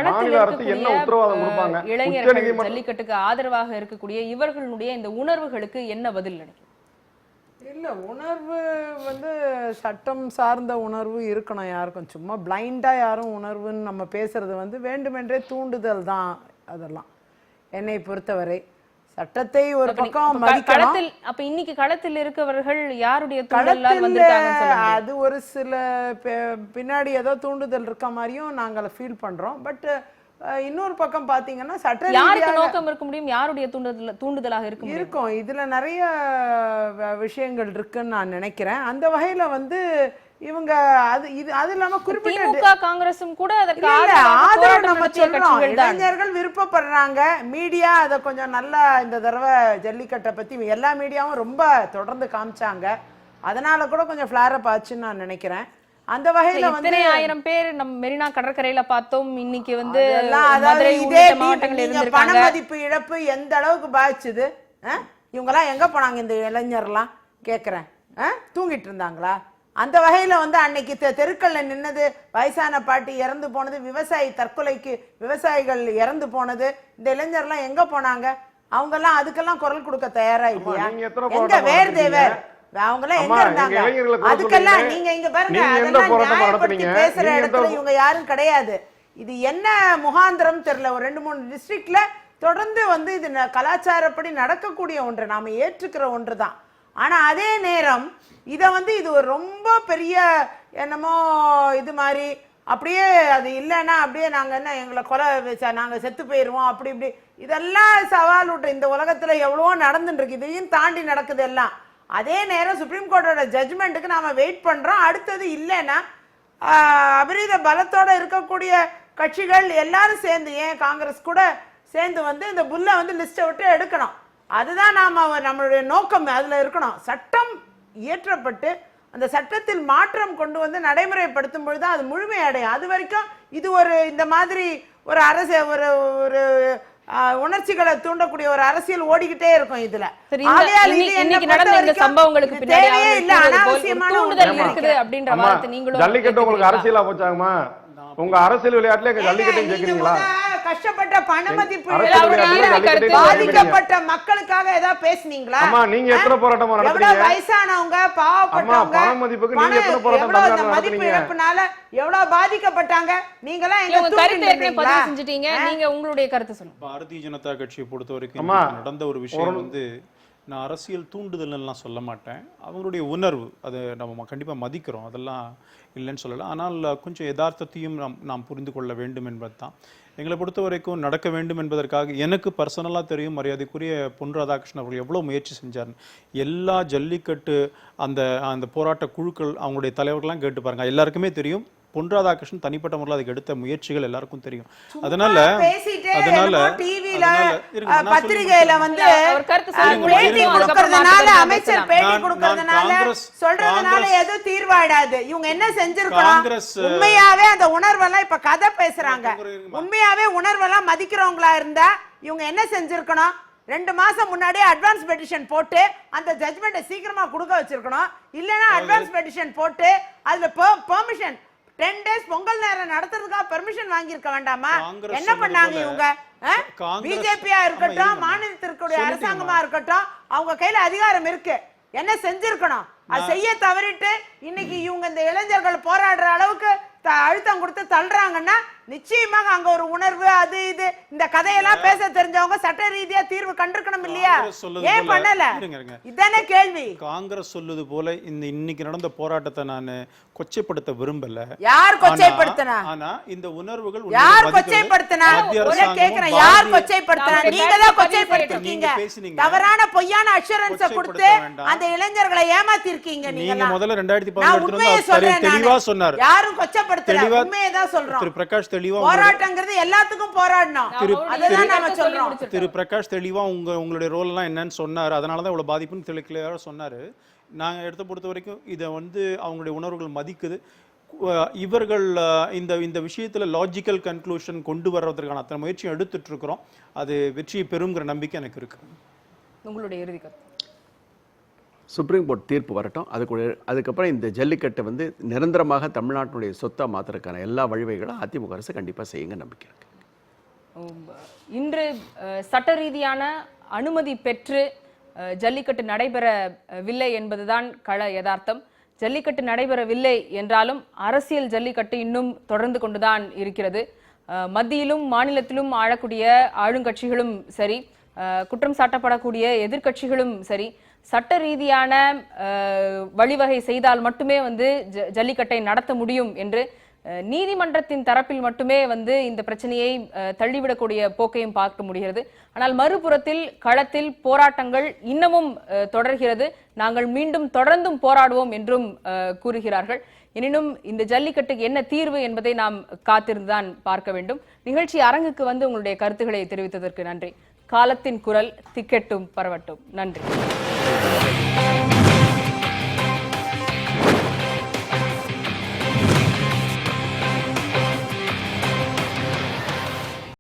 மாநில அரசு என்ன உத்தரவாதம் கொடுப்பாங்க? இளைஞர்கள் ஜல்லிக்கட்டுக்கு ஆதரவாக இருக்கக்கூடிய இவர்களுடைய இந்த உணர்வுகளுக்கு என்ன பதில் நினைக்கிறீங்க? இல்ல, உணர்வு வந்து சட்டம் சார்ந்த உணர்வு இருக்கணும் யாருக்கும். சும்மா பிளைண்டா யாரும் உணர்வுன்னு நம்ம பேசுறது வந்து வேண்டுமென்றே தூண்டுதல் தான். அதெல்லாம் என்னை பொறுத்தவரை சட்டத்தை ஒரு பக்கம் மதிக்கணும். அப்ப இன்னைக்கு களத்தில் இருக்கவர்கள் யாருடைய தூண்டுதலால் வந்திருக்காங்கன்னு சொல்லுங்க. அது ஒரு சில பின்னாடி ஏதோ தூண்டுதல் இருக்க மாதிரியும் நாங்கள் ஃபீல் பண்றோம். பட் இன்னொரு பக்கம் பாத்தீங்கன்னா சட்ட யாருக்கு நோக்கம் இருக்க முடியும், யாருடைய தூண்டுதலாக இருக்கும். இதுல நிறைய விஷயங்கள் இருக்குன்னு நான் நினைக்கிறேன். அந்த வகையில வந்து இவங்க அது இல்லாம குறிப்பிட்ட காங்கிரசும் கூட ஆதரவு நம்ம சொல்றோம். இளைஞர்கள் விருப்பப்படுறாங்க. மீடியா அதை கொஞ்சம் நல்லா இந்த தடவை ஜல்லிக்கட்டை பத்தி எல்லா மீடியாவும் ரொம்ப தொடர்ந்து காமிச்சாங்க. அதனால கூட கொஞ்சம் ஃபிளாரப் ஆச்சுன்னு நான் நினைக்கிறேன். அந்த வகையில வந்து 1000 பேர் நம்ம மெரினா கடற்கரையில பார்த்தோம். இன்னைக்கு வந்து பண மதிப்பு இழப்பு எந்த அளவுக்கு பாதிச்சுது. இவங்க எல்லாம் எங்க போனாங்க? இந்த இளைஞர்லாம் கேக்குறேன், தூங்கிட்டு இருந்தாங்களா? அந்த வகையில வந்து அன்னைக்கு தெருக்கல்ல நின்னது, வயசான பாட்டி இறந்து போனது, விவசாயி தற்கொலைக்கு விவசாயிகள் இறந்து போனது, இந்த இளைஞர்லாம் எங்க போனாங்க? அவங்க எல்லாம் அதுக்கெல்லாம் குரல் கொடுக்க தயாரா இல்லையா? எங்க வேர் தேவர் அவங்க எல்லாம் எங்க இருந்தாங்க? அதுக்கெல்லாம் நீங்க இங்க பாருங்க, அதெல்லாம் நியாயப்படுத்தி பேசுற இடத்துல இவங்க யாரும் கிடையாது. இது என்ன முகாந்திரம் தெரியல. ஒரு 2-3 டிஸ்ட்ரிக்ட்ல தொடர்ந்து வந்து இது கலாச்சாரப்படி நடக்கக்கூடிய ஒன்று, நாம ஏற்றுக்கிற ஒன்று தான். ஆனா அதே நேரம் இத வந்து இது ஒரு ரொம்ப பெரிய என்னமோ இது மாதிரி அப்படியே அது இல்லைன்னா அப்படியே நாங்க என்ன எங்களை கொலை நாங்க செத்து போயிருவோம் அப்படி இப்படி இதெல்லாம் சவால் விட்டு இந்த உலகத்துல எவ்வளவோ நடந்துட்டு இருக்கு. இதையும் தாண்டி நடக்குது எல்லாம். அதே நேரம் சுப்ரீம் கோர்ட்டோட ஜட்ஜ்மெண்ட்டுக்கு நாம வெயிட் பண்றோம். அடுத்தது இல்லைன்னா அபரீத பலத்தோட இருக்கக்கூடிய கட்சிகள் எல்லாரும் சேர்ந்து, ஏன் காங்கிரஸ் கூட சேர்ந்து வந்து இந்த புல்லை வந்து லிஸ்ட்டை விட்டு எடுக்கணும். அதுதான் நம்மளுடைய நோக்கம் அதுல இருக்கணும். சட்டம் இயற்றப்பட்டு அந்த சட்டத்தில் மாற்றம் கொண்டு வந்து நடைமுறைப்படுத்தும் பொழுது அது முழுமையடையும். அது வரைக்கும் இது ஒரு இந்த மாதிரி ஒரு ஒரு உணர்ச்சிகளை தூண்டக்கூடிய ஒரு அரசியல் ஓடிக்கிட்டே இருக்கும். இதுல ஜல்லிக்கட்டு உங்களுக்கு அரசியலா போச்சாங்கம்மா? உங்க அரசியல் விளையாட்டுல எங்க ஜல்லிக்கட்டு கேக்குறீங்களா? கஷ்டப்பட்ட பண மதிப்பு பாதிக்கப்பட்ட மக்களுக்காக ஏதாவது பேசுனீங்களா? நீங்க எத்தனை போராட்டம் நடத்துறீங்க? வயசானவங்க, பாவப்பட்டவங்க, பண மதிப்புக்கு நீங்க எத்தனை போராட்டம் மதிப்பு இழப்புனால எவ்வளவு பாதிக்கப்பட்டாங்க? நீங்க எல்லாம் எங்க பதிவு செஞ்சிட்டீங்க. நீங்க உங்களுடைய கருத்து சொல்லுங்க. பாரதிய ஜனதா கட்சியை பொறுத்த வரைக்கும் நடந்த ஒரு விஷயம் வந்து, நான் அரசியல் தூண்டுதல் எல்லாம் சொல்ல மாட்டேன். அவங்களுடைய உணர்வு அதை நம்ம கண்டிப்பா மதிக்கிறோம், அதெல்லாம் இல்லைன்னு சொல்லலாம். ஆனால் கொஞ்சம் யதார்த்தத்தையும் நாம் புரிந்து கொள்ள வேண்டும் என்பது தான் எங்களை பொறுத்த வரைக்கும் நடக்க வேண்டும் என்பதற்காக. எனக்கு பர்சனலாக தெரியும், மரியாதைக்குரிய பொன் ராதாகிருஷ்ணன் அவர்கள் எவ்வளோ முயற்சி செஞ்சார். எல்லா ஜல்லிக்கட்டு அந்த போராட்ட குழுக்கள் அவங்களுடைய தலைவர்கள்லாம் கேட்டு பாருங்க, எல்லாருக்குமே தெரியும். பொன் ராதாகிருஷ்ணன் தனிப்பட்ட முறையில் அதுக்கு எடுத்த முயற்சிகள் எல்லாருக்கும் தெரியும். அதனால பத்திரிகையில வந்து அமைச்சர் பேட்டி கொடுக்கறதுனால சொல்றதுனால எதுவும் தீர்வாயிடாது. இவங்க என்ன செஞ்சிருக்கணும்? உண்மையாவே அந்த உணர்வெல்லாம் இப்ப கதை பேசுறாங்க. உண்மையாவே உணர்வெல்லாம் மதிக்கிறவங்களா இருந்தா இவங்க என்ன செஞ்சிருக்கணும்? 2 மாசம் முன்னாடியே அட்வான்ஸ் பெட்டிஷன் போட்டு அந்த ஜட்ஜ்மெண்ட்டை சீக்கிரமா கொடுக்க வச்சிருக்கணும். இல்லைன்னா அட்வான்ஸ் பெட்டிஷன் போட்டு அதுல பெர்மிஷன் 10 days பொங்கல் நேரம் நடத்துறதுக்காக பெர்மிஷன் வாங்கி இருக்க வேண்டாமா? என்ன பண்ணாங்க இவங்க? பிஜேபியா இருக்கட்டும், மாநிலத்திற்குடைய அரசாங்கமா இருக்கட்டும், அவங்க கையில அதிகாரம் இருக்கு. என்ன செஞ்சிருக்கணும்? அது செய்ய தவறிட்டு இன்னைக்கு இவங்க இந்த இளைஞர்கள் போராடுற அளவுக்கு அழுத்தம் கொடுத்து தள்ளுறாங்கன்னா நிச்சயமாக அங்க ஒரு உணர்வு அது இது இந்த கதையெல்லாம் பேச தெரிஞ்சவங்க சட்ட ரீதியா தீர்வு கண்டிருக்கணும் இல்லையா? ஏன் பண்ணல? இதானே கேள்வி. காங்கிரஸ் சொல்லுது போல இன்னைக்கு நடந்த போராட்டத்தை நான் கொச்சைப்படுத்த விரும்பல. யார் கொச்சைப்படுத்தினா? ஆனா இந்த உணர்வுகள் யார் கொச்சைப்படுத்தினா? ஒரே கேக்குறேன், யார் கொச்சைப்படுத்தினா? நீங்க தான் கொச்சைப்படுத்திட்டீங்க. தவறான பொய்யான அஷூரன்ஸ் கொடுத்து அந்த இளைஞர்களை ஏமாத்தி இருக்கீங்க. நீங்க முதல்ல 2018 தெளிவா சொன்னார். யாரும் கொச்சைப்படுத்தல, உண்மையை தான் சொல்றோம். திரு பிரகாஷ் தெளிவா போராட்டங்கிறது எல்லாத்துக்கும் போராடணும். அதுதான் நாம சொல்றோம். திரு பிரகாஷ் தெளிவா உங்களுடைய ரோல் எல்லாம் என்னன்னு சொன்னாரு. அதனாலதான் இவ்வளவு பாதிப்புன்னு தெளிவாக சொன்னாரு. நாங்க எடுத்து பொறுத்த வரைக்கும் இதை அவங்களுடைய உணர்வுகள் மதிக்குது. இவர்கள் இந்த விஷயத்துல லாஜிக்கல் கன்க்ளூஷன் கொண்டு வர்றதுக்கான அத்தனை முயற்சியும் எடுத்துட்டு இருக்கிறோம். அது வெற்றியை பெறுங்கிற நம்பிக்கை எனக்கு இருக்கு. உங்களுடைய இறுதி கருத்து? சுப்ரீம் கோர்ட் தீர்ப்பு வரட்டும். அதுக்கப்புறம் இந்த ஜல்லிக்கட்டை நிரந்தரமாக தமிழ்நாட்டினுடைய சொத்தா மாத்துறதுக்கான எல்லா வழிவகைகளும் அதிமுக அரசு கண்டிப்பா செய்யுங்க நம்பிக்கை இருக்கு. இன்று சட்ட ரீதியான அனுமதி பெற்று ஜல்லிக்கட்டு நடைபெறவில்லை என்பதுதான் கள யதார்த்தம். ஜல்லிக்கட்டு நடைபெறவில்லை என்றாலும் அரசியல் ஜல்லிக்கட்டு இன்னும் தொடர்ந்து கொண்டுதான் இருக்கிறது. மத்தியிலும் மாநிலத்திலும் ஆளக்கூடிய ஆளுங்கட்சிகளும் சரி, குற்றம் சாட்டப்படக்கூடிய எதிர்க்கட்சிகளும் சரி, சட்ட ரீதியான வழிவகை செய்தால் மட்டுமே ஜல்லிக்கட்டை நடத்த முடியும் என்று நீதிமன்றத்தின் தரப்பில் மட்டுமே இந்த பிரச்சனையை தள்ளிவிடக்கூடிய போக்கையும் பார்க்க முடிகிறது. ஆனால் மறுபுறத்தில் களத்தில் போராட்டங்கள் இன்னமும் தொடர்கிறது. நாங்கள் மீண்டும் தொடர்ந்தும் போராடுவோம் என்றும் கூறுகிறார்கள். எனினும் இந்த ஜல்லிக்கட்டுக்கு என்ன தீர்வு என்பதை நாம் காத்திருந்துதான் பார்க்க வேண்டும். நிகழ்ச்சி அரங்குக்கு உங்களுடைய கருத்துக்களை தெரிவித்ததற்கு நன்றி. காலத்தின் குரல் திக்கெட்டும் பரவட்டும். நன்றி.